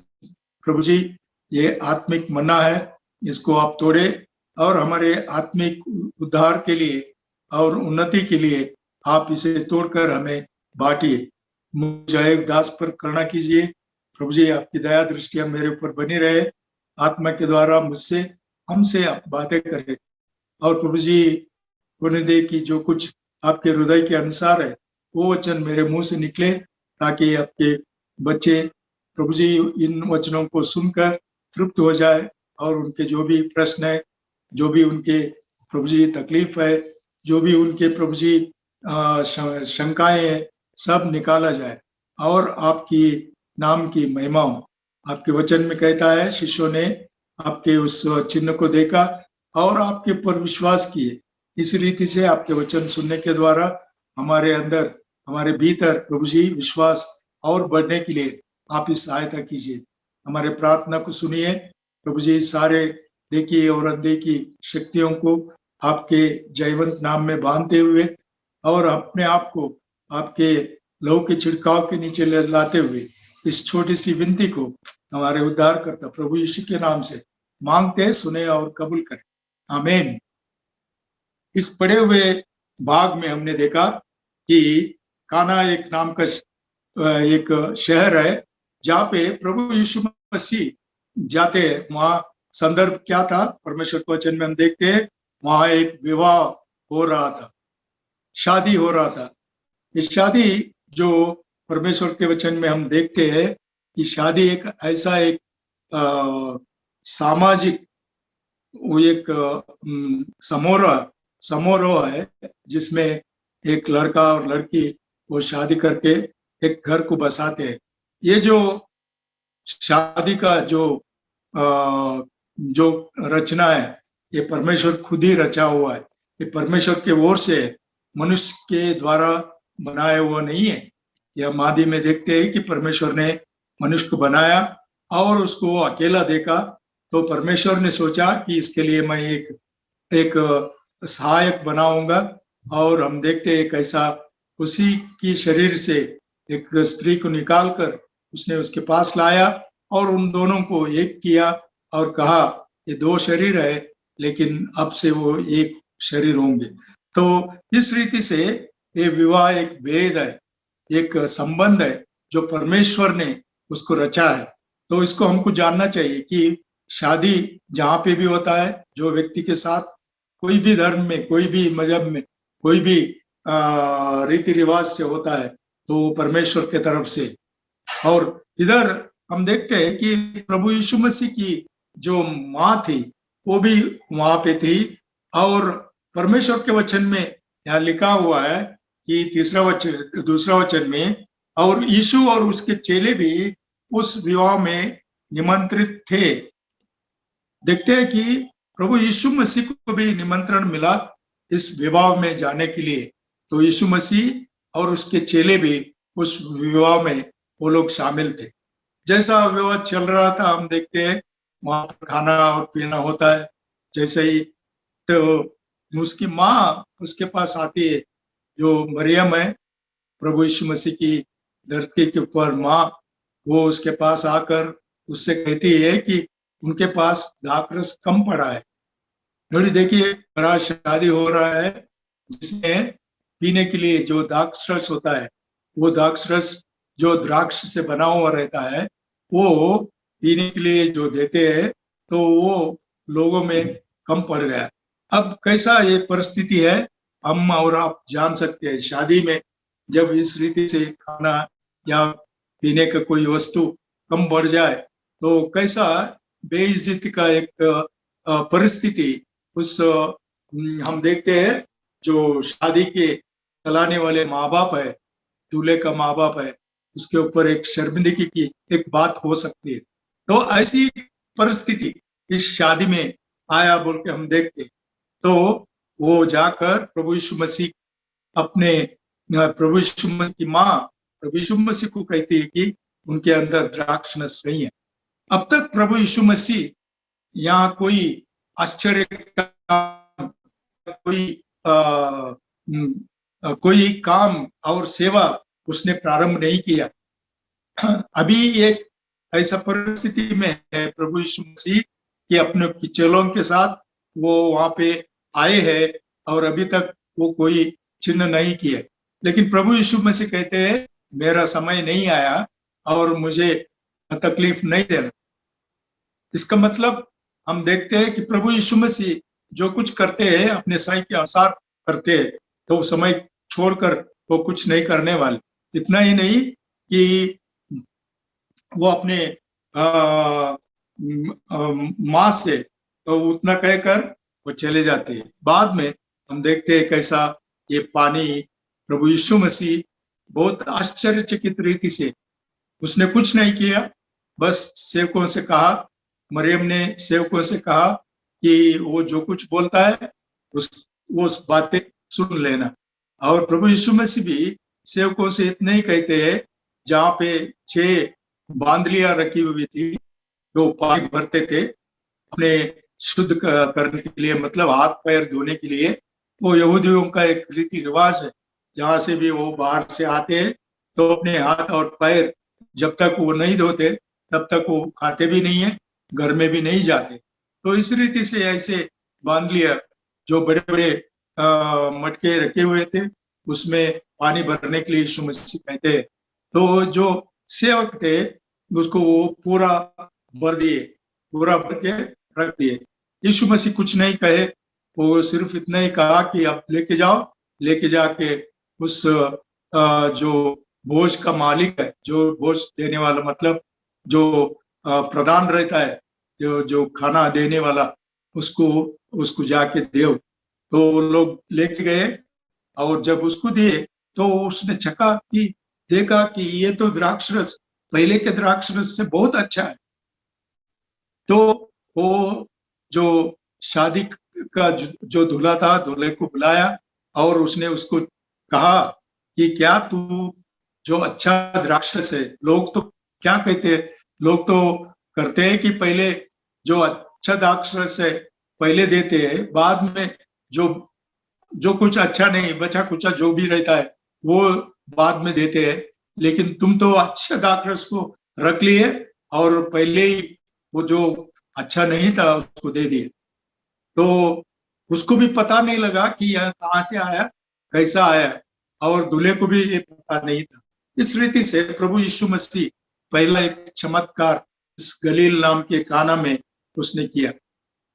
प्रभु जी, ये आत्मिक मन्ना है, इसको आप तोड़े और हमारे आत्मिक उद्धार के लिए और उन्नति के लिए आप इसे तोड़कर हमें बांटिए। मुझे एक दास पर करुणा कीजिए। प्रभु जी, आपकी दया दृष्टियां मेरे ऊपर बनी रहे। आत्मा के द्वारा मुझसे, हमसे आप बातें करें और प्रभु जी, होने दे कि जो कुछ आपके हृदय के अनुसार है वो वचन मेरे मुंह से निकले, ताकि आपके बच्चे प्रभु जी इन वचनों को सुनकर तृप्त हो जाए और उनके जो भी प्रश्न है, जो भी उनके प्रभु जी तकलीफ है, जो भी उनके प्रभु जी शंकाएं है, सब निकाला जाए और आपकी नाम की महिमा हो। आपके वचन में कहता है, शिष्यों ने आपके उस चिन्ह को देखा और आपके ऊपर विश्वास किए। इस रीति से आपके वचन सुनने के द्वारा हमारे अंदर, हमारे भीतर प्रभु जी विश्वास और बढ़ने के लिए आप इस सहायता कीजिए। हमारे प्रार्थना को सुनिए प्रभु जी। सारे देखिए और अनदेखी शक्तियों को आपके जयवंत नाम में बांधते हुए और अपने आप को आपके लहू के छिड़काव के नीचे लाते हुए इस छोटी सी विनती को हमारे उद्धारकर्ता प्रभु यीशु के नाम से मांगते, सुने और कबूल करें। आमीन। इस पढ़े हुए भाग में हमने देखा कि काना एक नाम का एक शहर है जहाँ पे प्रभु यीशु मसीह जाते हैं। वहां संदर्भ क्या था? परमेश्वर के वचन में हम देखते हैं वहां एक विवाह हो रहा था, शादी हो रहा था। इस शादी जो परमेश्वर के वचन में हम देखते हैं कि शादी एक ऐसा एक सामाजिक वो एक समारोह है जिसमें एक लड़का और लड़की वो शादी करके एक घर को बसाते हैं। ये जो शादी का जो रचना है ये परमेश्वर खुद ही रचा हुआ है। ये परमेश्वर के ओर से मनुष्य के द्वारा बनाया हुआ नहीं है। यह मादी में देखते हैं कि परमेश्वर ने मनुष्य को बनाया और उसको अकेला देखा, तो परमेश्वर ने सोचा कि इसके लिए मैं एक सहायक बनाऊंगा। और हम देखते हैं कैसा उसी की शरीर से एक स्त्री को निकालकर उसने उसके पास लाया और उन दोनों को एक किया और कहा ये दो शरीर है लेकिन अब से वो एक शरीर होंगे। तो इस रीति से ये विवाह एक भेद है, एक संबंध है जो परमेश्वर ने उसको रचा है। तो इसको हमको जानना चाहिए कि शादी जहाँ पे भी होता है, जो व्यक्ति के साथ कोई भी धर्म में, कोई भी मजहब में, कोई भी रीति रिवाज से होता है तो परमेश्वर के तरफ से। और इधर हम देखते हैं कि प्रभु यीशु मसीह की जो माँ थी वो भी वहां पे थी। और परमेश्वर के वचन में यहाँ लिखा हुआ है कि दूसरा वचन में, और यीशु और उसके चेले भी उस विवाह में निमंत्रित थे। देखते हैं कि प्रभु यीशु मसीह को भी निमंत्रण मिला इस विवाह में जाने के लिए। तो यीशु मसीह और उसके चेले भी उस विवाह में वो लोग शामिल थे। जैसा विवाह चल रहा था हम देखते हैं वहां पर खाना और पीना होता है। जैसे ही तो उसकी माँ उसके पास आती है, जो मरियम है प्रभु यीशु मसीह की धरती के ऊपर माँ, वो उसके पास आकर उससे कहती है कि उनके पास दाखरस कम पड़ा है। थोड़ी देखिए बड़ा शादी हो रहा है जिसमें पीने के लिए जो दाखरस होता है, वो दाखरस जो द्राक्ष से बना हुआ रहता है, वो पीने के लिए जो देते हैं तो वो लोगों में कम पड़ गया। अब कैसा ये परिस्थिति है हम और आप जान सकते हैं। शादी में जब इस रीति से खाना या पीने का कोई वस्तु कम बढ़ जाए तो कैसा बेइज्जती का एक परिस्थिति उस हम देखते हैं जो शादी के चलाने वाले माँ बाप है, दूल्हे का माँ बाप है, उसके ऊपर एक शर्मिंदगी की एक बात हो सकती है। तो ऐसी परिस्थिति इस शादी में आया बोल के हम देखते। तो वो जाकर प्रभु यीशु मसीह अपने प्रभु यीशु मसीह की माँ प्रभु यीशु मसीह को कहती है कि उनके अंदर द्राक्षरस नहीं है। अब तक प्रभु यीशु मसीह यहाँ कोई आश्चर्य कोई काम और सेवा उसने प्रारंभ नहीं किया। अभी एक ऐसा परिस्थिति में है प्रभु यीशु मसीह कि अपने चेलों के साथ वो वहां पे आए हैं और अभी तक वो कोई चिन्ह नहीं किए। लेकिन प्रभु यीशु मसीह कहते हैं मेरा समय नहीं आया और मुझे तकलीफ नहीं देना। इसका मतलब हम देखते हैं कि प्रभु यीशु मसीह जो कुछ करते हैं अपने समय के अनुसार करते हैं, तो समय छोड़कर वो कुछ नहीं करने वाले। इतना ही नहीं कि वो अपने माँ से तो उतना कहकर वो चले जाते हैं। बाद में हम देखते हैं कैसा ये पानी प्रभु यीशु मसीह बहुत आश्चर्यचकित रीति से उसने कुछ नहीं किया, बस सेवकों से कहा, मरियम ने सेवकों से कहा कि वो जो कुछ बोलता है वो बातें सुन लेना। और प्रभु यीशु मसीह भी सेवकों से इतना ही कहते हैं, जहाँ पे 6 बांदलियां रखी हुई थी जो पानी भरते थे अपने शुद्ध करने के लिए, मतलब हाथ पैर धोने के लिए। वो यहूदियों का एक रीति रिवाज है, जहां से भी वो बाहर से आते हैं तो अपने हाथ और पैर जब तक वो नहीं धोते तब तक वो खाते भी नहीं है, घर में भी नहीं जाते। तो इस रीति से ऐसे बांदलियां जो बड़े बड़े मटके रखे हुए थे, उसमें पानी भरने के लिए यीशु मसीह कहते हैं। तो जो सेवक थे उसको वो पूरा भर दिए, पूरा भर के रख दिए। यीशु मसीह कुछ नहीं कहे, वो सिर्फ इतना ही कहा कि अब लेके जाओ, लेके जाके उस जो भोज का मालिक है, जो भोज देने वाला मतलब जो प्रधान रहता है, जो खाना देने वाला, उसको जाके दो। तो वो लोग लेके गए और जब उसको दिए तो उसने चखा कि देखा कि ये तो द्राक्ष रस पहले के द्राक्ष रस से बहुत अच्छा है। तो वो जो शादी का जो दूल्हा था, दूल्हे को बुलाया और उसने उसको कहा कि क्या तू जो अच्छा द्राक्ष रस है, लोग तो क्या कहते हैं, लोग तो करते हैं कि पहले जो अच्छा द्राक्ष रस है पहले देते हैं, बाद में जो कुछ अच्छा नहीं बचा कुचा जो भी रहता है वो बाद में देते हैं। लेकिन तुम तो अच्छा द्राक्ष रस को रख लिए और पहले ही वो जो अच्छा नहीं था उसको दे दिए। तो उसको भी पता नहीं लगा कि यह कहाँ से आया, कैसा आया, और दूल्हे को भी ये पता नहीं था। इस रीति से प्रभु यीशु मसीह पहला एक चमत्कार इस गलील नाम के काना में उसने किया।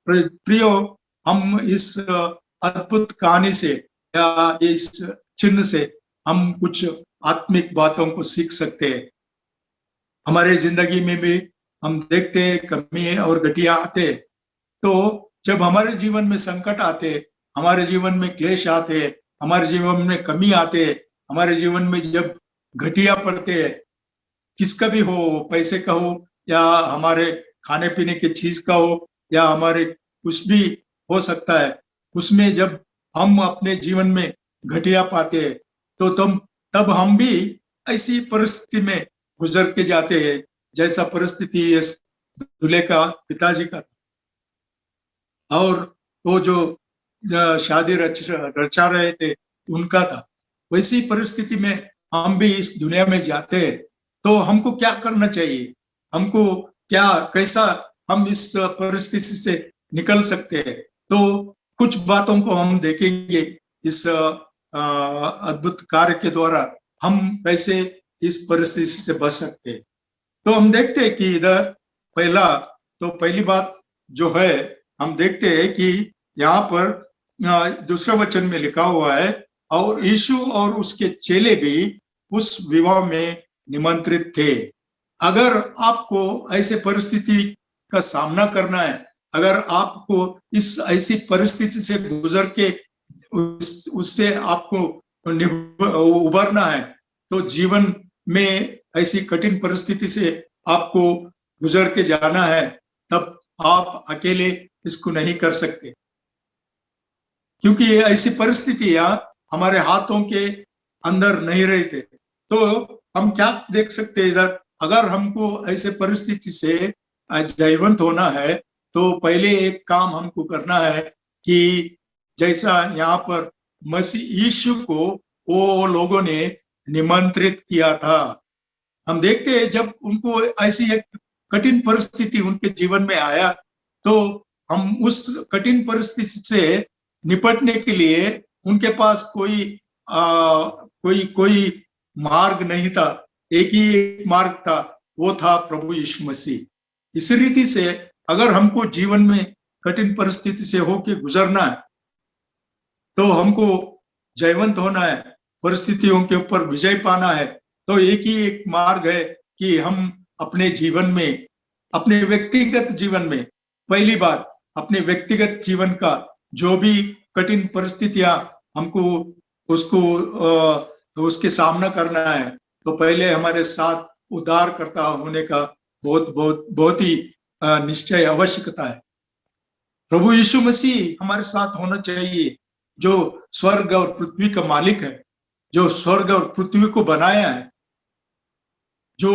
प्रियो, हम इस अद्भुत कहानी से या इस चिन्ह से हम कुछ आत्मिक बातों को सीख सकते हैं। हमारे जिंदगी में भी हम देखते हैं कमी और घटिया आते, तो जब हमारे जीवन में संकट आते, हमारे जीवन में क्लेश आते, हमारे जीवन में कमी आते, हमारे जीवन में जब घटिया पड़ते हैं, किसका भी हो, पैसे का हो या हमारे खाने पीने की चीज का हो या हमारे कुछ भी हो सकता है, उसमें जब हम अपने जीवन में घटिया पाते हैं तो तब हम भी ऐसी परिस्थिति में गुजर के जाते हैं जैसा परिस्थिति इस दूल्हे का पिताजी का था और वो जो शादी रचा रहे थे उनका था। वैसी परिस्थिति में हम भी इस दुनिया में जाते हैं, तो हमको क्या करना चाहिए, हमको क्या कैसा हम इस परिस्थिति से निकल सकते हैं। तो कुछ बातों को हम देखेंगे इस अद्भुत कार्य के द्वारा हम कैसे इस परिस्थिति से बच सकते हैं। तो हम देखते हैं कि इधर पहली बात जो है, हम देखते हैं कि यहाँ पर दूसरे वचन में लिखा हुआ है, और यीशु और उसके चेले भी उस विवाह में निमंत्रित थे। अगर आपको ऐसे परिस्थिति का सामना करना है, अगर आपको इस ऐसी परिस्थिति से गुजर के उससे आपको उबरना है, तो जीवन में ऐसी कठिन परिस्थिति से आपको गुजर के जाना है, तब आप अकेले इसको नहीं कर सकते, क्योंकि ऐसी परिस्थितियां हमारे हाथों के अंदर नहीं रहते। तो हम क्या देख सकते हैं इधर, अगर हमको ऐसे परिस्थिति से जयवंत होना है तो पहले एक काम हमको करना है कि जैसा यहाँ पर मसीह यीशु को वो लोगों ने निमंत्रित किया था। हम देखते हैं जब उनको ऐसी एक कठिन परिस्थिति उनके जीवन में आया, तो हम उस कठिन परिस्थिति से निपटने के लिए उनके पास कोई मार्ग नहीं था, एक ही एक मार्ग था, वो था प्रभु यीशु मसीह। इस रीति से अगर हमको जीवन में कठिन परिस्थिति से होके गुजरना है, तो हमको जयवंत होना है, परिस्थितियों के ऊपर विजय पाना है, तो एक ही एक मार्ग है कि हम अपने जीवन में, अपने व्यक्तिगत जीवन में, पहली बात अपने व्यक्तिगत जीवन का जो भी कठिन परिस्थितियां हमको उसके सामना करना है, तो पहले हमारे साथ उद्धारकर्ता होने का बहुत ही निश्चय आवश्यकता है। प्रभु यीशु मसीह हमारे साथ होना चाहिए, जो स्वर्ग और पृथ्वी का मालिक है, जो स्वर्ग और पृथ्वी को बनाया है, जो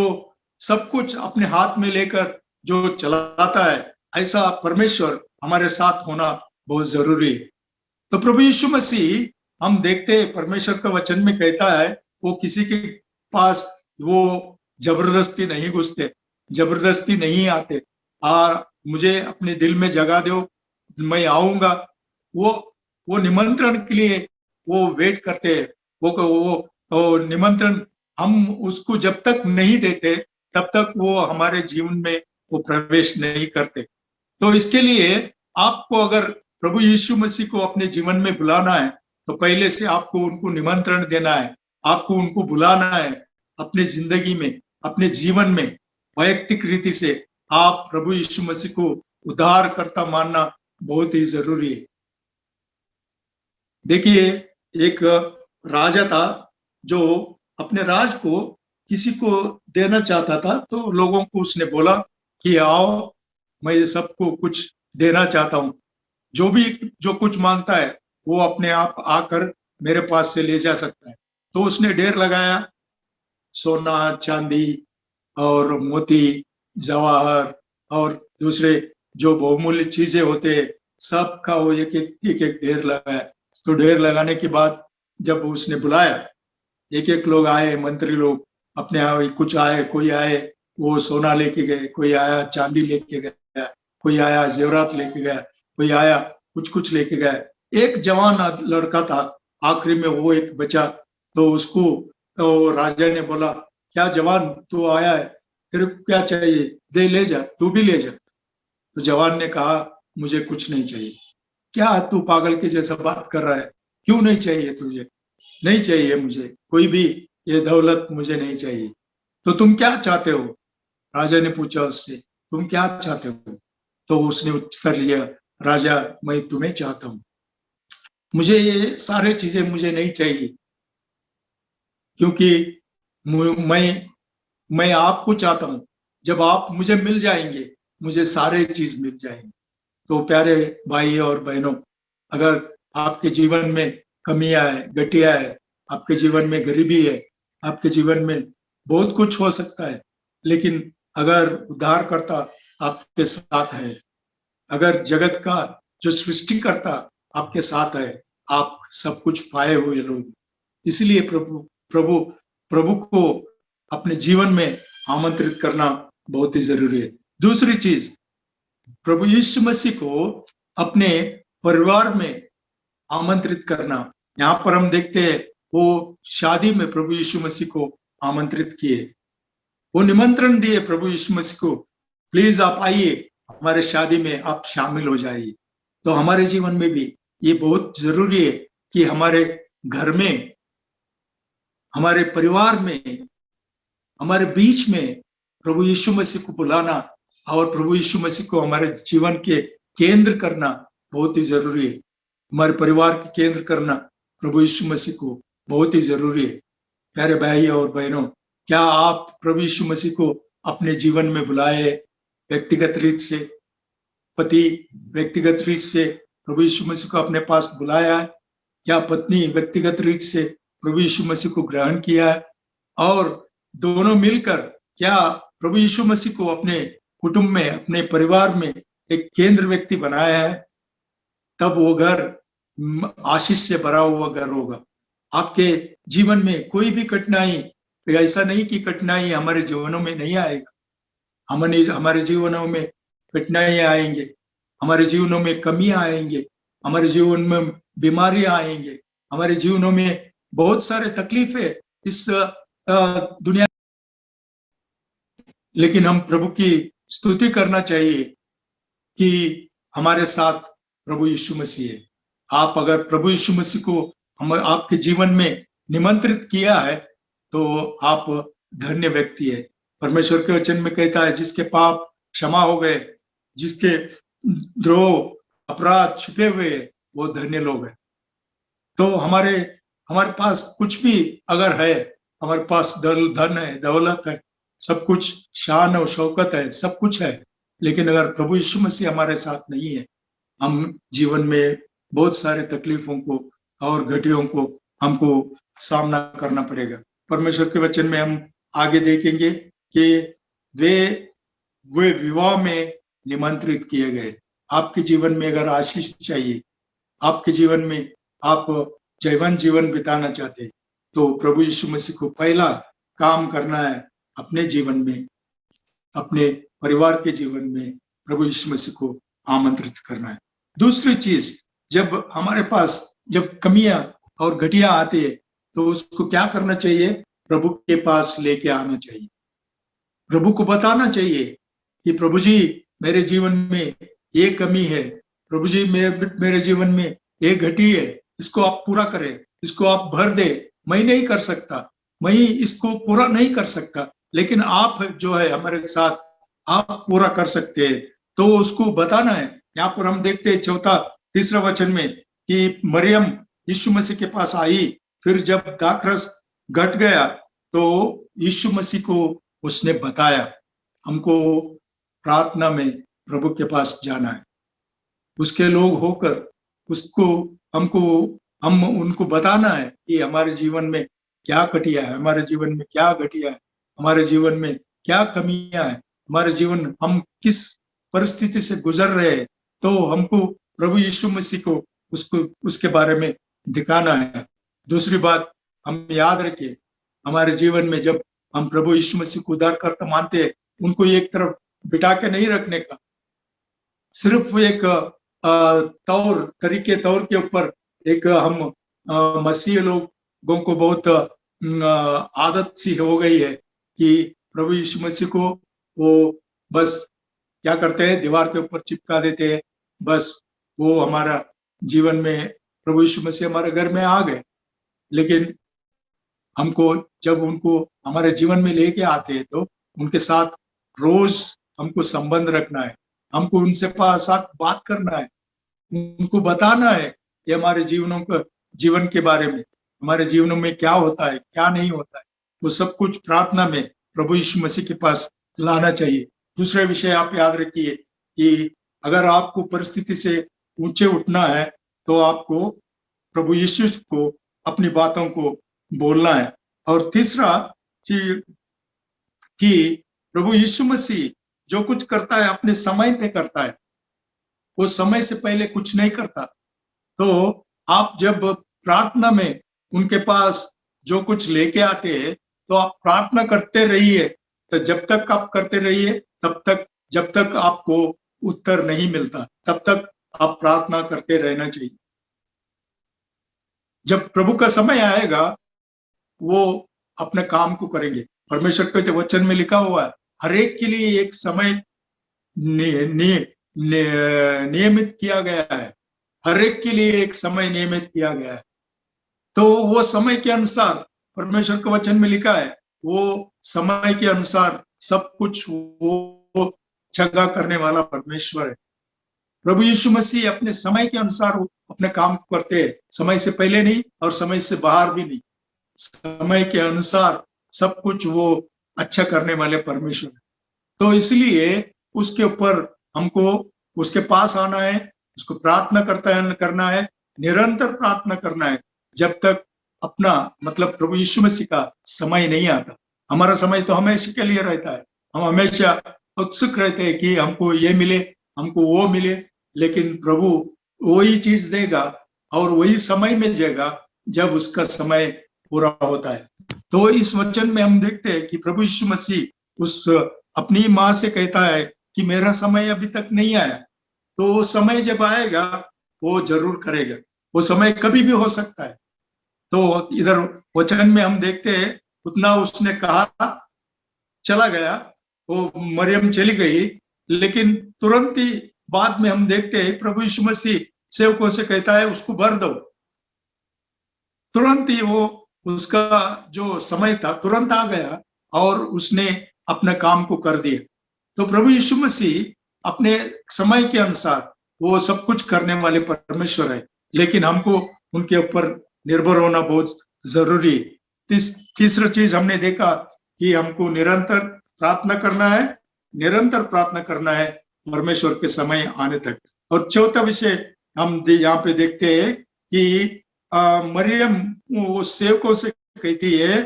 सब कुछ अपने हाथ में लेकर जो चलाता है, ऐसा परमेश्वर हमारे साथ होना बहुत जरूरी है। तो प्रभु यीशु मसीह, हम देखते हैं परमेश्वर का वचन में कहता है, वो किसी के पास वो जबरदस्ती नहीं घुसते, जबरदस्ती नहीं आते, मुझे अपने दिल में जगह दो, मैं आऊंगा। वो वो निमंत्रण के लिए वो वेट करते हैं। वो निमंत्रण हम उसको जब तक नहीं देते तब तक वो हमारे जीवन में वो प्रवेश नहीं करते। तो इसके लिए आपको अगर प्रभु यीशु मसीह को अपने जीवन में बुलाना है तो पहले से आपको उनको निमंत्रण देना है, आपको उनको बुलाना है अपने जिंदगी में, अपने जीवन में। वैयक्तिक रीति से आप प्रभु यीशु मसीह को उद्धारकर्ता मानना बहुत ही जरूरी है। देखिए, एक राजा था जो अपने राज को किसी को देना चाहता था, तो लोगों को उसने बोला कि आओ, मैं सबको कुछ देना चाहता हूं, जो कुछ मांगता है वो अपने आप आकर मेरे पास से ले जा सकता है। तो उसने ढेर लगाया, सोना, चांदी और मोती, जवाहर और दूसरे जो बहुमूल्य चीजें होते हैं, सबका वो एक एक ढेर लगाया। तो ढेर लगाने के बाद जब उसने बुलाया, एक एक लोग आए, मंत्री लोग अपने यहाँ, कुछ आए, कोई आए वो सोना लेके गए, कोई आया चांदी लेके गया, कोई आया जेवरात लेके गया, कोई आया कुछ लेके गया। एक जवान लड़का था, आखिरी में वो एक बचा। तो उसको तो राजा ने बोला, क्या जवान तू आया है, तेरे को क्या चाहिए, दे ले जा, तू भी ले जा। तो जवान ने कहा, मुझे कुछ नहीं चाहिए। क्या तू पागल के जैसा बात कर रहा है, क्यों नहीं चाहिए तुझे? नहीं चाहिए मुझे कोई भी ये दौलत, मुझे नहीं चाहिए। तो तुम क्या चाहते हो? राजा ने पूछा उससे, तुम क्या चाहते हो? तो उसने उत्तर दिया, राजा मैं तुम्हें चाहता हूं, मुझे ये सारे चीजें मुझे नहीं चाहिए, क्योंकि मैं आपको चाहता हूं। जब आप मुझे मिल जाएंगे, मुझे सारे चीज मिल जाएंगे। तो प्यारे भाई और बहनों, अगर आपके जीवन में कमियां है, घटिया है, आपके जीवन में गरीबी है, आपके जीवन में बहुत कुछ हो सकता है, लेकिन अगर उद्धारकर्ता आपके साथ है, अगर जगत का जो सृष्टिकर्ता आपके साथ है, आप सब कुछ पाए हुए लोग। इसलिए प्रभु को अपने जीवन में आमंत्रित करना बहुत ही जरूरी है। दूसरी चीज, प्रभु यीशु मसीह को अपने परिवार में आमंत्रित करना। यहाँ पर हम देखते हैं वो शादी में प्रभु यीशु मसीह को आमंत्रित किए, वो निमंत्रण दिए प्रभु यीशु मसीह को, प्लीज आप आइए, हमारे शादी में आप शामिल हो जाइए। तो हमारे जीवन में भी ये बहुत जरूरी है कि हमारे घर में, हमारे परिवार में, हमारे बीच में प्रभु यीशु मसीह को बुलाना और प्रभु यीशु मसीह को हमारे जीवन के केंद्र करना बहुत ही जरूरी है। हमारे परिवार के केंद्र करना प्रभु यीशु मसीह को बहुत ही जरूरी है। प्यारे भाई और बहनों, क्या आप प्रभु यीशु मसीह को अपने जीवन में बुलाए? व्यक्तिगत रीत से पति व्यक्तिगत रीत से प्रभु यीशु मसीह को अपने पास बुलाया है? क्या पत्नी व्यक्तिगत रीत से प्रभु यीशु मसीह को ग्रहण किया है? और दोनों मिलकर क्या प्रभु यीशु मसीह को अपने कुटुंब में, अपने परिवार में एक केंद्र व्यक्ति बनाया है? तब वो घर आशीष से भरा हुआ घर होगा। आपके जीवन में कोई भी कठिनाई, ऐसा नहीं कि कठिनाई हमारे जीवनों में नहीं आएगा, हमारे जीवनों में कठिनाइयां आएंगे, हमारे जीवनों में कमियां आएंगे, हमारे जीवन में बीमारियां आएंगे, हमारे जीवनों में बहुत सारे तकलीफें इस दुनिया, लेकिन हम प्रभु की स्तुति करना चाहिए कि हमारे साथ प्रभु यीशु मसीह है। आप अगर प्रभु यीशु मसीह को आपके जीवन में निमंत्रित किया है तो आप धन्य व्यक्ति है। परमेश्वर के वचन में कहता है, जिसके पाप क्षमा हो गए, जिसके द्रोह अपराध छुपे हुए, वो धन्य लोग हैं। तो हमारे पास कुछ भी अगर है, हमारे पास धन है, दौलत है, सब कुछ, शान और शौकत है, सब कुछ है, लेकिन अगर प्रभु यीशु मसीह हमारे साथ नहीं है, हम जीवन में बहुत सारे तकलीफों को और घटियों को हमको सामना करना पड़ेगा। परमेश्वर के वचन में हम आगे देखेंगे कि वे विवाह में निमंत्रित किए गए। आपके जीवन में अगर आशीष चाहिए, आपके जीवन में आप जयवंत जीवन बिताना चाहते, तो प्रभु यीशु मसीह को पहला काम करना है अपने जीवन में, अपने परिवार के जीवन में प्रभु यीशु मसीह को आमंत्रित करना है। दूसरी चीज, जब हमारे पास जब कमियां और घटिया आती है तो उसको क्या करना चाहिए? प्रभु के पास लेके आना चाहिए, प्रभु को बताना चाहिए कि प्रभु जी मेरे जीवन में ये कमी है, प्रभु जी मेरे जीवन में ये घटी है, इसको आप पूरा करें, इसको आप भर दे। मैं नहीं कर सकता, मैं इसको पूरा नहीं कर सकता, लेकिन आप जो है हमारे साथ, आप पूरा कर सकते हैं। तो उसको बताना है। यहाँ पर हम देखते हैं तीसरा वचन में कि मरियम यीशु मसीह के पास आई, फिर जब दाखरस घट गया तो यीशु मसीह को उसने बताया हमको प्रार्थना में प्रभु के पास जाना है, उसके लोग होकर उसको हम उनको बताना है कि हमारे जीवन में क्या घटिया है, हमारे जीवन में क्या घटिया है, हमारे जीवन में क्या कमियां है, हमारे जीवन हम किस परिस्थिति से गुजर रहे हैं। तो हमको प्रभु यीशु मसीह को उसके बारे में दिखाना है। दूसरी बात हम याद रखें, हमारे जीवन में जब हम प्रभु यीशु मसीह को उद्धारकर्ता मानते हैं, उनको एक तरफ बिठा के नहीं रखने का, सिर्फ एक तौर के ऊपर एक हम मसीह लोगों को बहुत आदत सी हो गई है कि प्रभु यीशु मसीह को वो बस क्या करते हैं, दीवार के ऊपर चिपका देते हैं, बस वो हमारा जीवन में प्रभु यीशु मसीह हमारे घर में आ गए। लेकिन हमको जब उनको हमारे जीवन में लेके आते हैं तो उनके साथ रोज हमको संबंध रखना है, हमको उनसे साथ बात करना है, उनको बताना है कि हमारे जीवन के बारे में, हमारे जीवनों में क्या होता है क्या नहीं होता है, वो सब कुछ प्रार्थना में प्रभु यीशु मसीह के पास लाना चाहिए। दूसरे विषय आप याद रखिए कि अगर आपको परिस्थिति से ऊंचे उठना है तो आपको प्रभु यीशु को अपनी बातों को बोलना है। और तीसरा चीज कि प्रभु यीशु मसीह जो कुछ करता है अपने समय पे करता है, वो समय से पहले कुछ नहीं करता। तो आप जब प्रार्थना में उनके पास जो कुछ लेके आते हैं तो आप प्रार्थना करते रहिए, तो जब तक आप करते रहिए तब तक, जब तक आपको उत्तर नहीं मिलता तब तक आप प्रार्थना करते रहना चाहिए। जब प्रभु का समय आएगा वो अपने काम को करेंगे। परमेश्वर के वचन में लिखा हुआ है हर एक के लिए एक समय नियमित किया गया है, हर एक के लिए एक समय नियमित किया गया है। तो वो समय के अनुसार परमेश्वर के वचन में लिखा है, वो समय के अनुसार सब कुछ वो जगह करने वाला परमेश्वर है। प्रभु यीशु मसीह अपने समय के अनुसार अपने काम करते हैं, समय से पहले नहीं और समय से बाहर भी नहीं, समय के अनुसार सब कुछ वो अच्छा करने वाले परमेश्वर है। तो इसलिए उसके ऊपर हमको उसके पास आना है, उसको प्रार्थना करना है, निरंतर प्रार्थना करना है जब तक अपना मतलब प्रभु यीशु मसीह का समय नहीं आता। हमारा समय तो हमेशा के लिए रहता है, हम हमेशा उत्सुक रहते हैं कि हमको ये मिले, हमको वो मिले, लेकिन प्रभु वही चीज देगा और वही समय मिल जाएगा जब उसका समय पूरा होता है। तो इस वचन में हम देखते हैं कि प्रभु यीशु मसीह उस अपनी माँ से कहता है कि मेरा समय अभी तक नहीं आया, तो समय जब आएगा वो जरूर करेगा, वो समय कभी भी हो सकता है। तो इधर वचन में हम देखते हैं उतना उसने कहा, चला गया, वो मरियम चली गई, लेकिन तुरंत ही बाद में हम देखते हैं प्रभु यीशु मसीह सेवकों से कहता है उसको भर दो। तुरंत ही वो उसका जो समय था तुरंत आ गया और उसने अपना काम को कर दिया। तो प्रभु यीशु मसीह अपने समय के अनुसार वो सब कुछ करने वाले परमेश्वर है, लेकिन हमको उनके ऊपर निर्भर होना बहुत जरूरी है। तीसरा चीज हमने देखा कि हमको निरंतर प्रार्थना करना है, निरंतर प्रार्थना करना है परमेश्वर के समय आने तक। और चौथा विषय हम यहाँ पे देखते हैं कि मरियम वो सेवकों से कहती है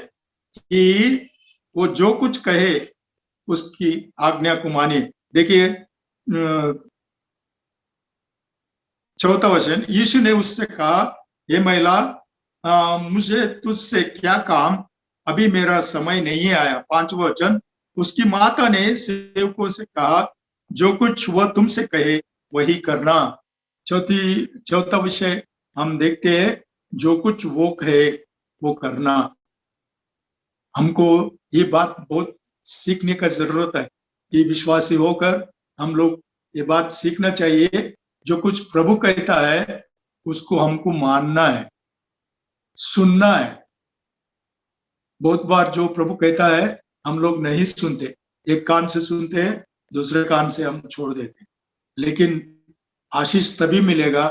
कि वो जो कुछ कहे उसकी आज्ञा को माने। देखिए चौथा वचन, यीशु ने उससे कहा, हे महिला, मुझे तुझसे क्या काम, अभी मेरा समय नहीं आया। पांचवा वचन, उसकी माता ने सेवकों से कहा, जो कुछ वह तुमसे कहे वही करना। चौथा विषय हम देखते हैं, जो कुछ वो कहे वो करना। हमको ये बात बहुत सीखने का जरूरत है कि विश्वासी होकर हम लोग ये बात सीखना चाहिए, जो कुछ प्रभु कहता है उसको हमको मानना है, सुनना है। बहुत बार जो प्रभु कहता है हम लोग नहीं सुनते, एक कान से सुनते हैं, दूसरे कान से हम छोड़ देते हैं। लेकिन आशीष तभी मिलेगा,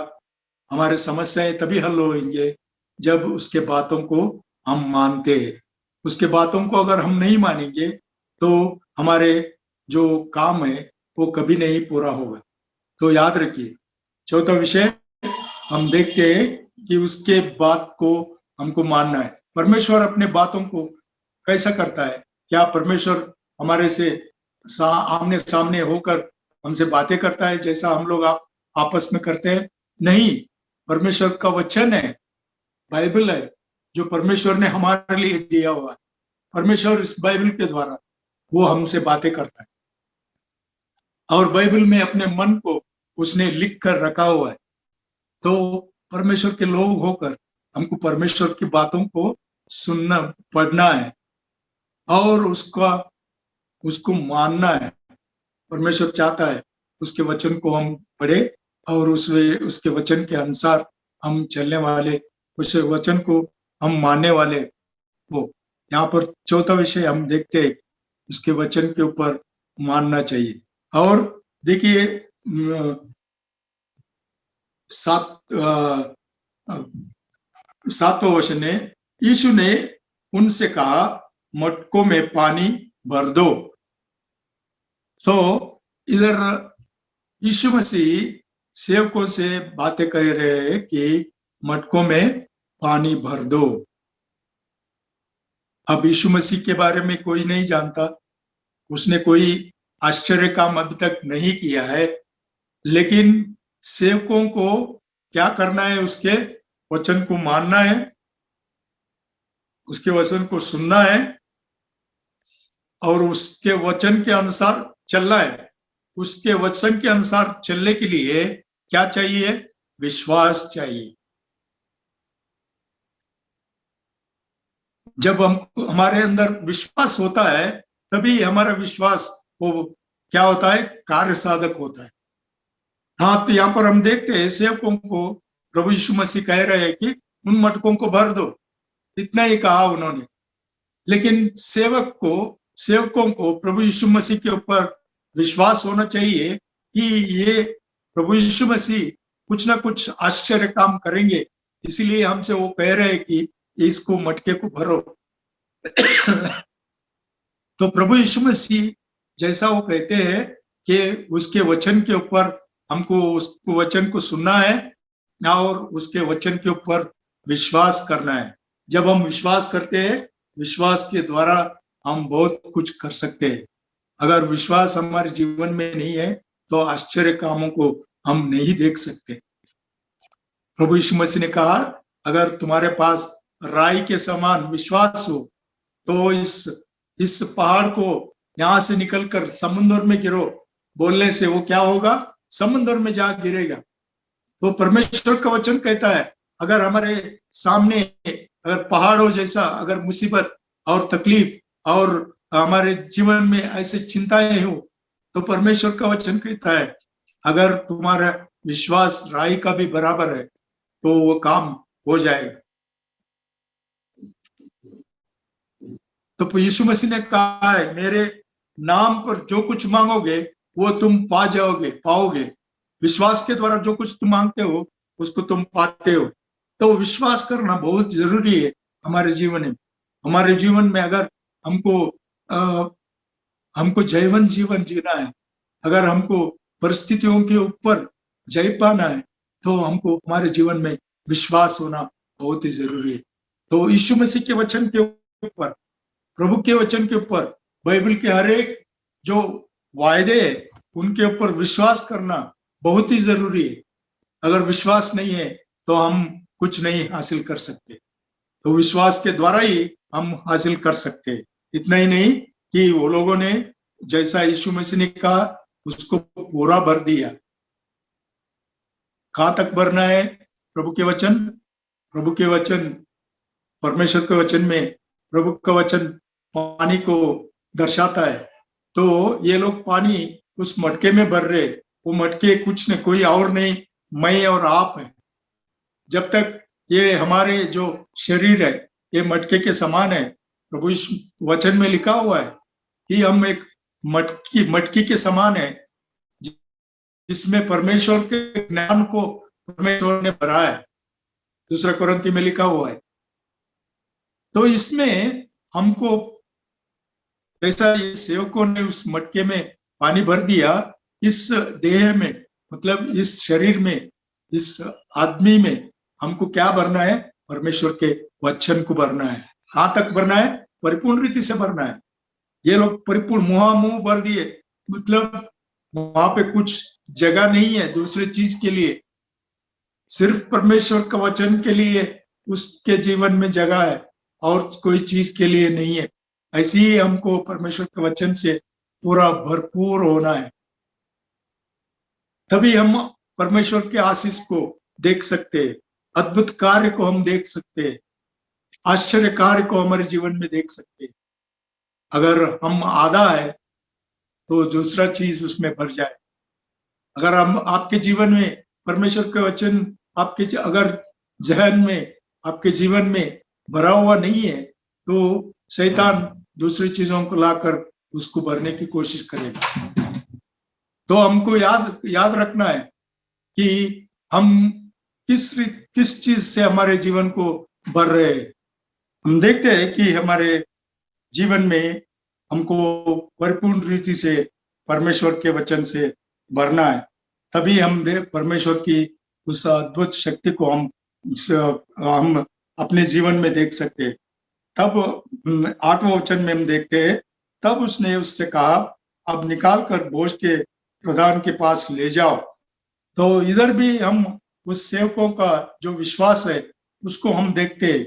हमारे समस्याएं तभी हल होंगे जब उसके बातों को हम मानते हैं। उसके बातों को अगर हम नहीं मानेंगे तो हमारे जो काम है वो कभी नहीं पूरा होगा। तो याद रखिए, चौथा विषय हम देखते हैं कि उसके बात को हमको मानना है। परमेश्वर अपने बातों को कैसा करता है? क्या परमेश्वर हमारे से आमने सामने होकर हमसे बातें करता है जैसा हम लोग आपस में करते हैं? नहीं, परमेश्वर का वचन है, बाइबल है, जो परमेश्वर ने हमारे लिए दिया हुआ है। परमेश्वर इस बाइबल के द्वारा वो हमसे बातें करता है, और बाइबल में अपने मन को उसने लिख कर रखा हुआ है। तो परमेश्वर के लोग होकर हमको परमेश्वर की बातों को सुनना, पढ़ना है और उसको मानना है। परमेश्वर चाहता है उसके वचन को हम पढ़े और उसके वचन के अनुसार हम चलने वाले, उस वचन को हम मानने वाले हो। यहाँ पर चौथा विषय हम देखते हैं, उसके वचन के ऊपर मानना चाहिए। और देखिए 7वां वचन है, यीशु ने उनसे कहा, मटकों में पानी भर दो। तो इधर यीशु मसीह सेवकों से बातें कर रहे हैं कि मटकों में पानी भर दो। अब यीशु मसीह के बारे में कोई नहीं जानता, उसने कोई आश्चर्य काम अभी तक नहीं किया है, लेकिन सेवकों को क्या करना है? उसके वचन को मानना है, उसके वचन को सुनना है और उसके वचन के अनुसार चलना है। उसके वचन के अनुसार चलने के लिए क्या चाहिए? विश्वास चाहिए। जब हमारे अंदर विश्वास होता है तभी हमारा विश्वास वो क्या होता है? कार्य साधक होता है। हाँ, तो यहाँ पर हम देखते हैं सेवकों को प्रभु यीशु मसीह कह रहे हैं कि उन मटकों को भर दो, इतना ही कहा उन्होंने। लेकिन सेवकों को प्रभु यीशु मसीह के ऊपर विश्वास होना चाहिए कि ये प्रभु यीशु मसीह कुछ ना कुछ आश्चर्य काम करेंगे, इसीलिए हमसे वो कह रहे हैं कि इसको मटके को भरो। तो प्रभु यीशु मसीह जैसा वो कहते हैं कि उसके वचन के ऊपर हमको उस वचन को सुनना है और उसके वचन के ऊपर विश्वास करना है। जब हम विश्वास करते हैं, विश्वास के द्वारा हम बहुत कुछ कर सकते हैं। अगर विश्वास हमारे जीवन में नहीं है तो आश्चर्य कामों को हम नहीं देख सकते। प्रभु यीशु मसीह ने कहा, अगर तुम्हारे पास राई के समान विश्वास हो तो इस पहाड़ को यहाँ से निकलकर समुद्र में गिरो, बोलने से वो क्या होगा? समुद्र में जा गिरेगा। तो परमेश्वर का वचन कहता है, अगर हमारे सामने अगर पहाड़ों जैसा अगर मुसीबत और तकलीफ और हमारे जीवन में ऐसे चिंताएं हो, तो परमेश्वर का वचन कहता है, अगर तुम्हारा विश्वास राई का भी बराबर है तो वो काम हो जाएगा। तो यीशु मसीह ने कहा है, मेरे नाम पर जो कुछ मांगोगे वो तुम पाओगे। विश्वास के द्वारा जो कुछ तुम मांगते हो उसको तुम पाते हो। तो विश्वास करना बहुत जरूरी है हमारे जीवन में। हमारे जीवन में अगर हमको जयवंत जीवन जीना है, अगर हमको परिस्थितियों के ऊपर जय पाना है, तो हमको हमारे जीवन में विश्वास होना बहुत ही जरूरी है। तो यीशु मसीह के वचन के ऊपर, प्रभु के वचन के ऊपर, बाइबल के हर एक जो वायदे है उनके ऊपर विश्वास करना बहुत ही जरूरी है। अगर विश्वास नहीं है तो हम कुछ नहीं हासिल कर सकते। तो विश्वास के द्वारा ही हम हासिल कर सकते हैं। इतना ही नहीं कि वो लोगों ने जैसा यीशु मसीह ने कहा उसको पूरा भर दिया। कहाँ तक भरना है प्रभु के वचन? प्रभु के वचन, परमेश्वर के वचन में प्रभु का वचन पानी को दर्शाता है। तो ये लोग पानी उस मटके में भर रहे, वो मटके कुछ नहीं, कोई और नहीं, मैं और आप है। जब तक ये हमारे जो शरीर है ये मटके के समान है, प्रभु इस वचन में लिखा हुआ है कि हम एक मटकी के समान है जिसमें परमेश्वर के ज्ञान को परमेश्वर ने भरा है, दूसरा कोरिन्थी में लिखा हुआ है। तो इसमें हमको जैसा ये सेवकों ने उस मटके में पानी भर दिया, इस देह में, मतलब इस शरीर में, इस आदमी में हमको क्या भरना है? परमेश्वर के वचन को भरना है। कहाँ तक भरना है? परिपूर्ण रीति से भरना है। ये लोग परिपूर्ण मुंह भर दिए, मतलब वहां पे कुछ जगह नहीं है दूसरे चीज के लिए, सिर्फ परमेश्वर का वचन के लिए उसके जीवन में जगह है और कोई चीज के लिए नहीं है। ऐसे ही हमको परमेश्वर के वचन से पूरा भरपूर होना है, तभी हम परमेश्वर के आशीष को देख सकते हैं, अद्भुत कार्य को हम देख सकते हैं, आश्चर्य कार्य को हमारे जीवन में देख सकते हैं। अगर हम आधा है तो दूसरा चीज उसमें भर जाए। अगर हम आपके जीवन में परमेश्वर के वचन आपके अगर जहन में, आपके जीवन में भरा हुआ नहीं है तो शैतान दूसरी चीजों को लाकर उसको भरने की कोशिश करेगा। तो हमको याद रखना है कि हम किस चीज से हमारे जीवन को भर रहे हैं। हम देखते हैं कि हमारे जीवन में हमको परिपूर्ण रीति से परमेश्वर के वचन से भरना है, तभी हम परमेश्वर की उस अद्भुत शक्ति को हम अपने जीवन में देख सकते हैं। तब 8वां वचन में हम देखते हैं, तब उसने उससे कहा, अब निकाल कर बोझ के प्रधान के पास ले जाओ। तो इधर भी हम उस सेवकों का जो विश्वास है उसको हम देखते हैं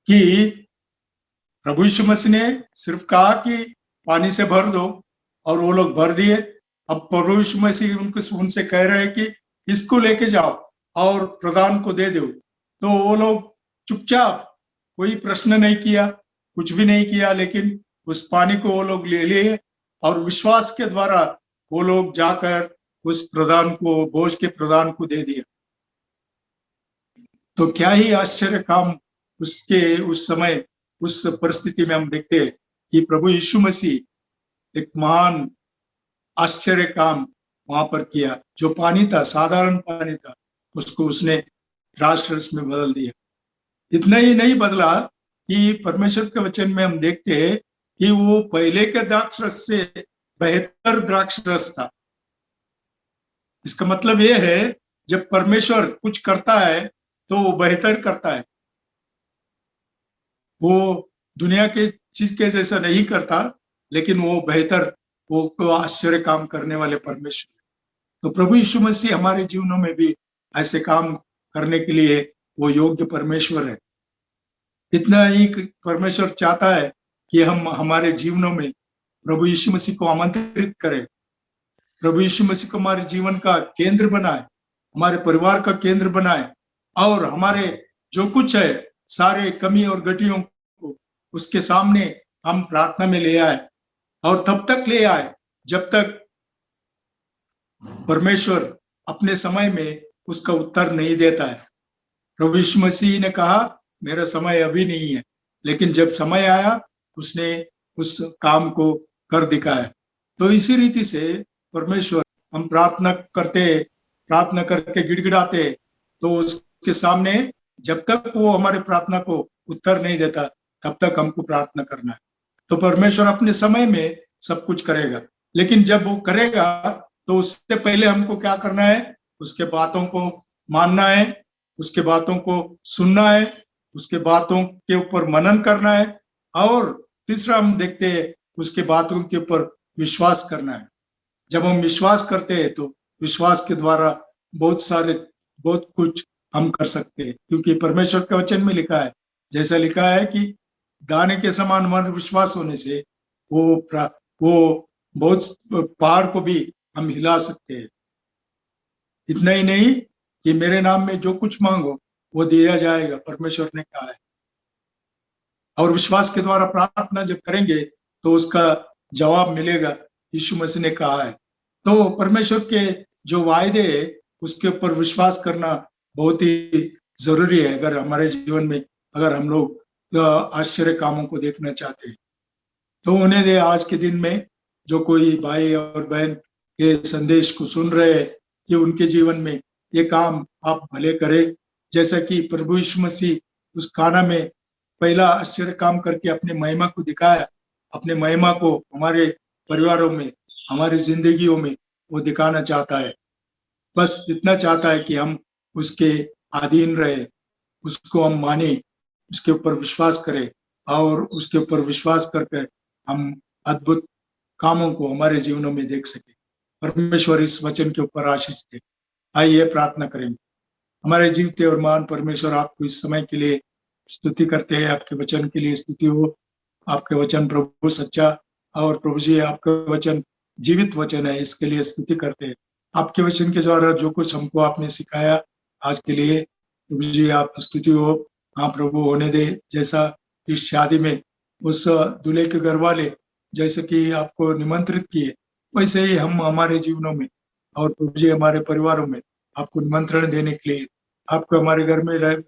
कि प्रभु यीशु मसीह ने सिर्फ कहा कि पानी से भर दो और वो लोग भर दिए। अब प्रभु यीशु मसीह उनसे कह रहे हैं कि इसको लेके जाओ और प्रधान को दे दो। तो वो लोग चुपचाप, कोई प्रश्न नहीं किया, कुछ भी नहीं किया, लेकिन उस पानी को वो लोग ले लिए और विश्वास के द्वारा वो लोग जाकर उस प्रधान को, बोझ के प्रधान को दे दिया। तो क्या ही आश्चर्य काम उसके उस समय, उस परिस्थिति में हम देखते हैं कि प्रभु यीशु मसीह एक महान आश्चर्य काम वहां पर किया। जो पानी था, साधारण पानी था, उसको उसने द्राक्ष रस में बदल दिया। इतना ही नहीं बदला कि परमेश्वर के वचन में हम देखते हैं कि वो पहले के द्राक्ष रस से बेहतर द्राक्ष रस था। इसका मतलब ये है, जब परमेश्वर कुछ करता है तो वो बेहतर करता है। वो दुनिया के चीज के जैसा नहीं करता, लेकिन वो बेहतर, वो आश्चर्य काम करने वाले परमेश्वर। तो प्रभु यीशु मसीह हमारे जीवनों में भी ऐसे काम करने के लिए वो योग्य परमेश्वर है। इतना ही परमेश्वर चाहता है कि हम हमारे जीवनों में प्रभु यीशु मसीह को आमंत्रित करें, प्रभु यीशु मसीह को हमारे जीवन का केंद्र बनाए, हमारे परिवार का केंद्र बनाए, और हमारे जो कुछ है सारे कमी और गटियों को उसके सामने हम प्रार्थना में ले आए, और तब तक ले आए जब तक परमेश्वर अपने समय में उसका उत्तर नहीं देता है। प्रभु यीशु मसीह ने कहा, मेरा समय अभी नहीं है, लेकिन जब समय आया उसने उस काम को कर दिखाया। तो इसी रीति से परमेश्वर, हम प्रार्थना करके गिड़गिड़ाते, तो उसके सामने जब तक वो हमारे प्रार्थना को उत्तर नहीं देता तब तक हमको प्रार्थना करना है। तो परमेश्वर अपने समय में सब कुछ करेगा, लेकिन जब वो करेगा तो उससे पहले हमको क्या करना है? उसके बातों को मानना है, उसके बातों को सुनना है, उसके बातों के ऊपर मनन करना है, और तीसरा हम देखते हैं उसके बातों के ऊपर विश्वास करना है। जब हम विश्वास करते हैं तो विश्वास के द्वारा बहुत कुछ हम कर सकते हैं, क्योंकि परमेश्वर के वचन में लिखा है, जैसा लिखा है कि दाने के समान मन विश्वास होने से वो बहुत पहाड़ को भी हम हिला सकते हैं। इतना ही नहीं, कि मेरे नाम में जो कुछ मांगो वो दिया जाएगा, परमेश्वर ने कहा है। और विश्वास के द्वारा प्रार्थना जब करेंगे तो उसका जवाब मिलेगा, यीशु मसीह ने कहा है। तो परमेश्वर के जो वायदे है उसके ऊपर विश्वास करना बहुत ही जरूरी है, अगर हमारे जीवन में अगर हम लोग आश्चर्य कामों को देखना चाहते हैं। तो उन्हें दे आज के दिन में जो कोई भाई और बहन ये संदेश को सुन रहे हैं कि उनके जीवन में ये काम आप भले करें, जैसा कि प्रभु यीशु मसीह उस काना में पहला आश्चर्य काम करके अपने महिमा को दिखाया, अपने महिमा को हमारे परिवारों में, हमारी जिंदगियों में वो दिखाना चाहता है। बस इतना चाहता है कि हम उसके अधीन रहे, उसको हम माने, उसके ऊपर विश्वास करें और उसके ऊपर विश्वास करके हम अद्भुत कामों को हमारे जीवनों में देख सके। परमेश्वर इस वचन के ऊपर आशीष दे। आइए प्रार्थना करेंगे। हमारे जीवते और महान परमेश्वर, आपको इस समय के लिए स्तुति करते हैं, आपके वचन के लिए स्तुति हो। आपके वचन प्रभु सच्चा और प्रभु जी आपका वचन जीवित वचन है, इसके लिए स्तुति करते हैं। आपके वचन के द्वारा जो कुछ हमको आपने सिखाया आज के लिए प्रभु जी आप स्तुति हो। हाँ प्रभु, होने दे जैसा इस शादी में उस दूल्हे के घर वाले जैसे कि आपको निमंत्रित किए, वैसे ही हम हमारे जीवनों में और प्रभु जी हमारे परिवारों में आपको निमंत्रण देने के लिए, आपको हमारे घर में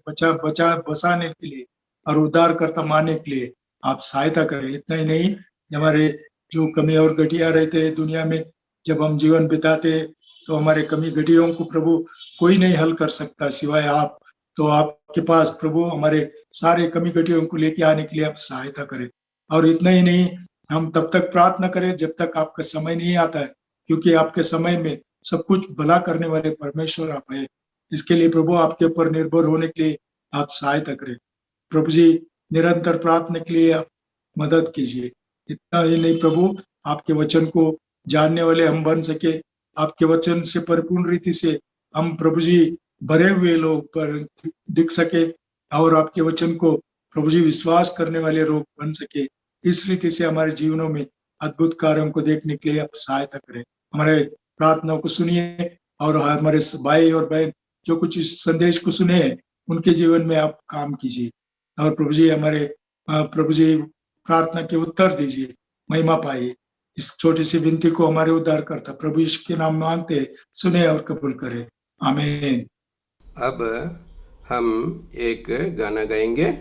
बसाने के लिए और उद्धारकर्ता मानने के लिए आप सहायता करें। इतना ही नहीं, हमारे जो कमी और घटिया रहते हैं दुनिया में, जब हम जीवन बिताते हैं तो हमारे कमी घटियों को प्रभु कोई नहीं हल कर सकता सिवाय आप। तो आपके पास प्रभु हमारे सारे कमी घटियों को लेके आने के लिए आप सहायता करें। और इतना ही नहीं, हम तब तक प्रार्थना करें जब तक आपका समय नहीं आता है, क्योंकि आपके समय में सब कुछ भला करने वाले परमेश्वर आप है। इसके लिए प्रभु आपके ऊपर निर्भर होने के लिए आप सहायता करें। प्रभु जी निरंतर प्रार्थना के लिए आप मदद कीजिए। इतना ही नहीं प्रभु, आपके वचन को जानने वाले हम बन सके, आपके वचन से परिपूर्ण रीति से हम प्रभु जी भरे हुए लोग पर दिख सके और आपके वचन को प्रभु जी विश्वास करने वाले लोग बन सके। इस रीति से हमारे जीवनों में अद्भुत कार्यों को देखने के लिए आप सहायता करें। हमारे प्रार्थनाओं को सुनिए और हमारे भाई और बहन जो कुछ इस संदेश को सुने हैं उनके जीवन में आप काम कीजिए। और प्रभु जी हमारे प्रभु जी प्रार्थना के उत्तर दीजिए, महिमा पाइए। इस छोटी सी विनती को हमारे उद्धारकर्ता प्रभु यीशु के नाम मांगते, सुने और कबूल करें। आमीन। अब हम एक गाना गाएंगे।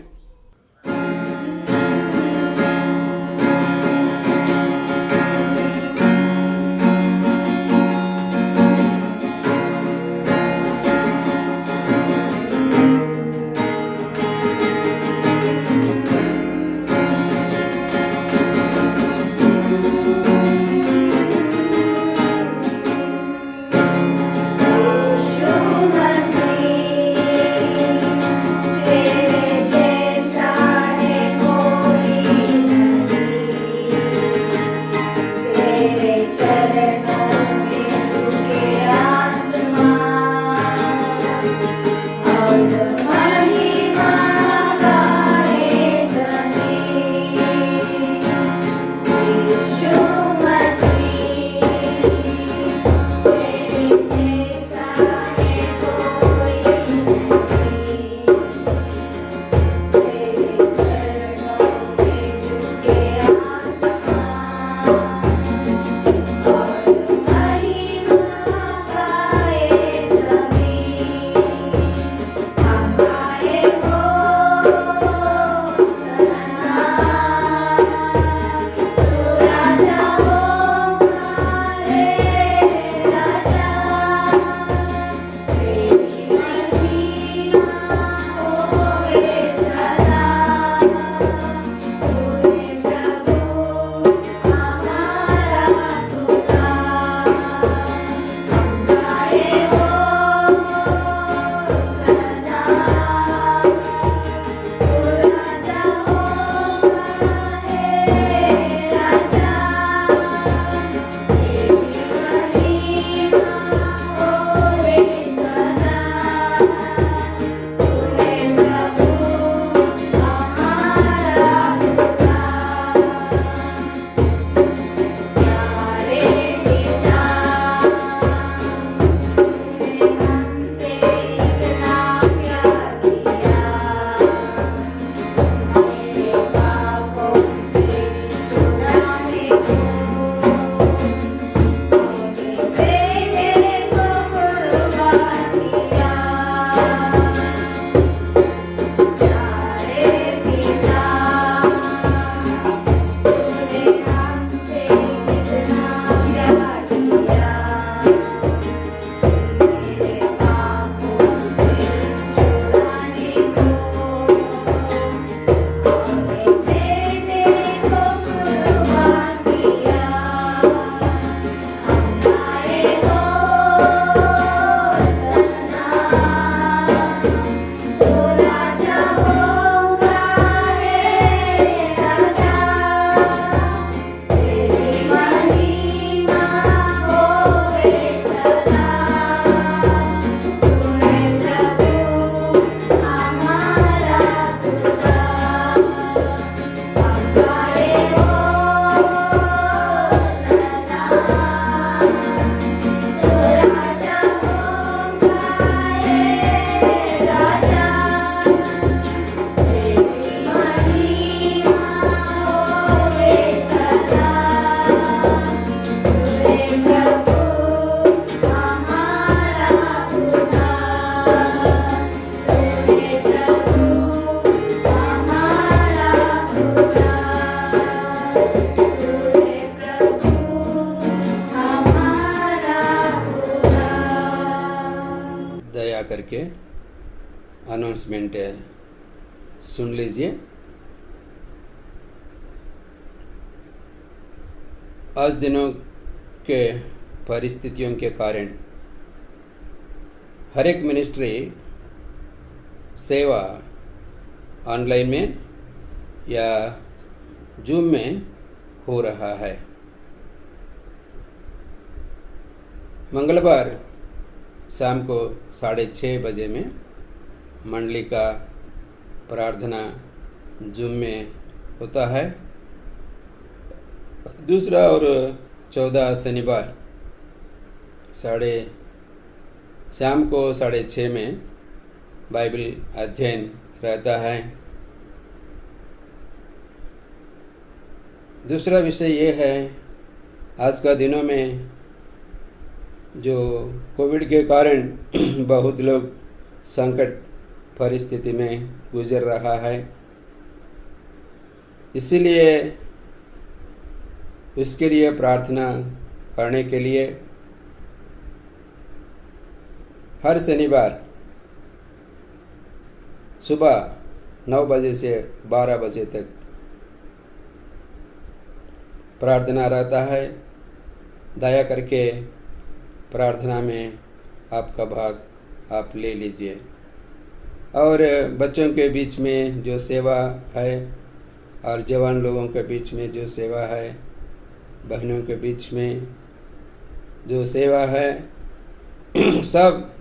यीशु मसीह तेरे अनाउंसमेंट सुन लीजिए। आज दिनों के परिस्थितियों के कारण हर एक मिनिस्ट्री सेवा ऑनलाइन में या जूम में हो रहा है। मंगलवार शाम को 6:30 बजे में मंडली का प्रार्थना जूम में होता है। दूसरा और 14 शनिवार शाम को 6:30 में बाइबल अध्ययन रहता है। दूसरा विषय ये है, आज का दिनों में जो कोविड के कारण बहुत लोग संकट परिस्थिति में गुजर रहा है, इसीलिए उसके लिए प्रार्थना करने के लिए हर शनिवार सुबह 9 बजे से 12 बजे तक प्रार्थना रहता है। दया करके प्रार्थना में आपका भाग आप ले लीजिए। और बच्चों के बीच में जो सेवा है और जवान लोगों के बीच में जो सेवा है, बहनों के बीच में जो सेवा है, सब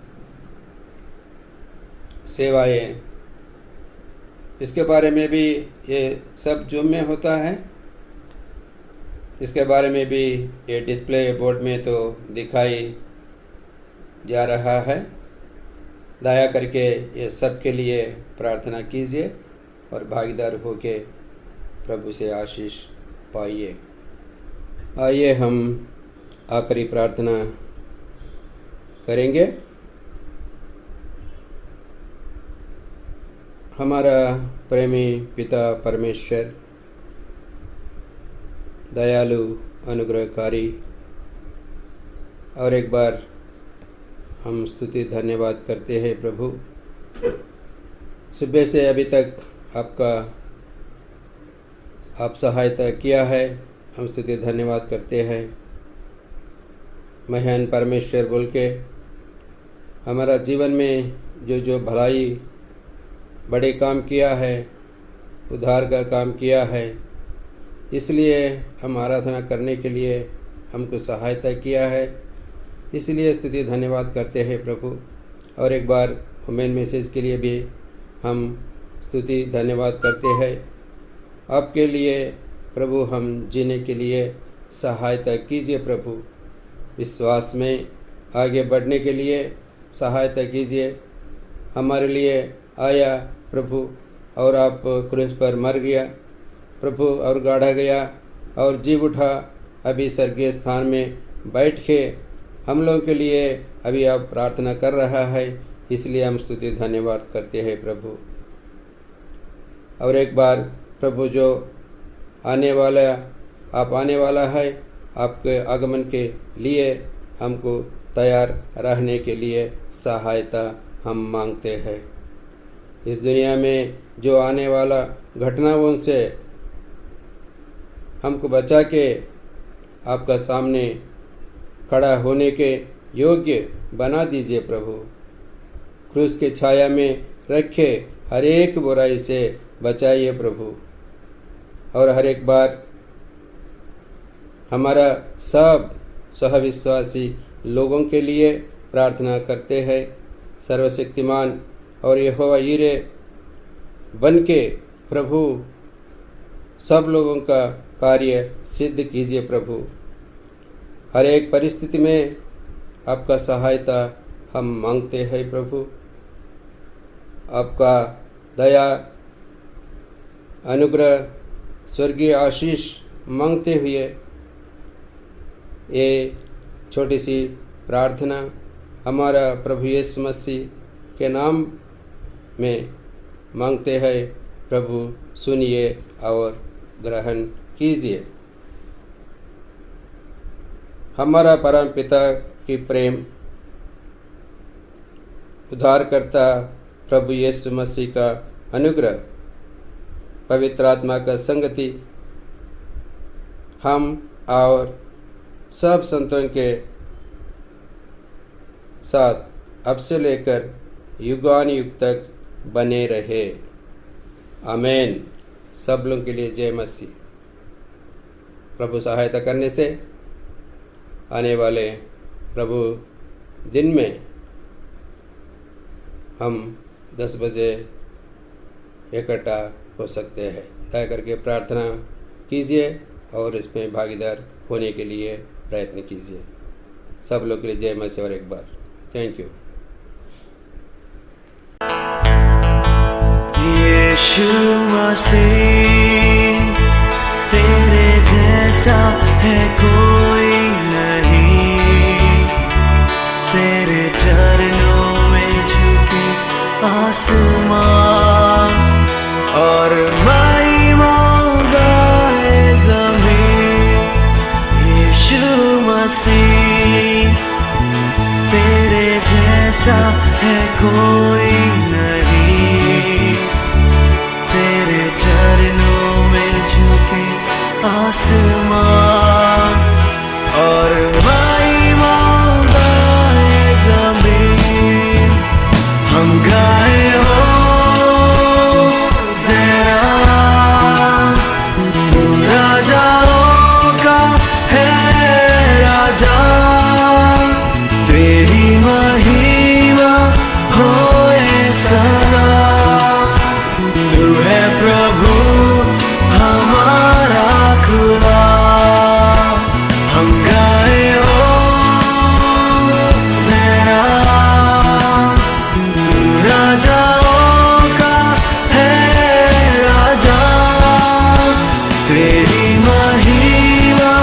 सेवाएं, इसके बारे में भी ये सब जूम में होता है। इसके बारे में भी ये डिस्प्ले बोर्ड में तो दिखाई जा रहा है। दया करके ये सब के लिए प्रार्थना कीजिए और भागीदार होके प्रभु से आशीष पाइए। आइए हम आखिरी प्रार्थना करेंगे। हमारा प्रेमी पिता परमेश्वर, दयालु अनुग्रहकारी, और एक बार हम स्तुति धन्यवाद करते हैं प्रभु। सुबह से अभी तक आप सहायता किया है, हम स्तुति धन्यवाद करते हैं। महान परमेश्वर बोल के हमारा जीवन में जो भलाई बड़े काम किया है, उद्धार का काम किया है, इसलिए हम आराधना करने के लिए हमको सहायता किया है, इसलिए स्तुति धन्यवाद करते हैं प्रभु। और एक बार वुमेन मैसेज के लिए भी हम स्तुति धन्यवाद करते हैं। आपके लिए प्रभु हम जीने के लिए सहायता कीजिए प्रभु। विश्वास में आगे बढ़ने के लिए सहायता कीजिए। हमारे लिए आया प्रभु, और आप क्रूस पर मर गया प्रभु, और गाड़ा गया और जी उठा, अभी स्वर्गीय स्थान में बैठ के हम लोगों के लिए अभी आप प्रार्थना कर रहा है, इसलिए हम स्तुति धन्यवाद करते हैं प्रभु। और एक बार प्रभु जो आने वाला है, आपके आगमन के लिए हमको तैयार रहने के लिए सहायता हम मांगते हैं। इस दुनिया में जो आने वाला घटनाओं से हमको बचा के आपका सामने खड़ा होने के योग्य बना दीजिए प्रभु। क्रूस के छाया में रखे हर एक बुराई से बचाइए प्रभु। और हर एक बार हमारा सब सहविश्वासी लोगों के लिए प्रार्थना करते हैं। सर्वशक्तिमान और यहोवा यीरे बन के प्रभु सब लोगों का कार्य सिद्ध कीजिए प्रभु। हर एक परिस्थिति में आपका सहायता हम मांगते हैं प्रभु। आपका दया अनुग्रह स्वर्गीय आशीष मांगते हुए ये छोटी सी प्रार्थना हमारा प्रभु यीशु मसीह के नाम में मांगते हैं प्रभु। सुनिए और ग्रहण कीजिए। हमारा परम पिता की प्रेम, उद्धारकर्ता प्रभु यीशु मसीह का अनुग्रह, पवित्र आत्मा का संगति हम और सब संतों के साथ अब से लेकर युगानुयुग तक बने रहे। आमीन। सब लोगों के लिए जय मसीह। प्रभु सहायता करने से आने वाले प्रभु दिन में हम 10 बजे इकट्ठा हो सकते हैं। दया करके प्रार्थना कीजिए और इसमें भागीदार होने के लिए प्रयत्न कीजिए। सब लोग के लिए जय मसीह। और एक बार थैंक यू। यीशु मसीह तेरे जैसा है कोई नहीं, तेरे चरणों में झुके आसमान और महिमा गाए ज़मीन। यीशु मसीह तेरे जैसा है कोई नहीं, तेरे चरणों में झुके आसमान और महिमा गाए ज़मीन। हम गाए हो ज़रा, तू राजाओं का है राजा, तेरी महिमा होए सदा। तू है प्रभु हमारा खुदा। हम गाए हो ज़रा, तू राजाओं का है राजा, तेरी महिमा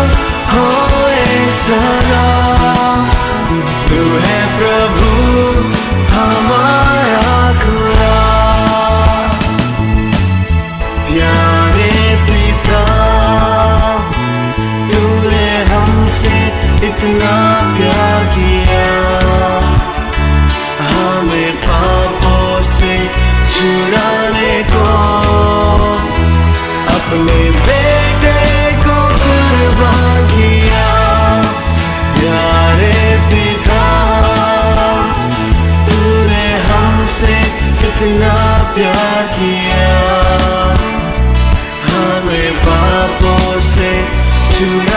होए सदा। तू है प्रभु हमारा खुदा। प्यारे पिता, तूने हमसे इतना प्यार किया, हमें पापों से छुड़ाने को अपने बेटे को कुर्बान किया। प्यारे पिता, तूने हमसे इतना प्यार किया, हमें पापों से छुड़ा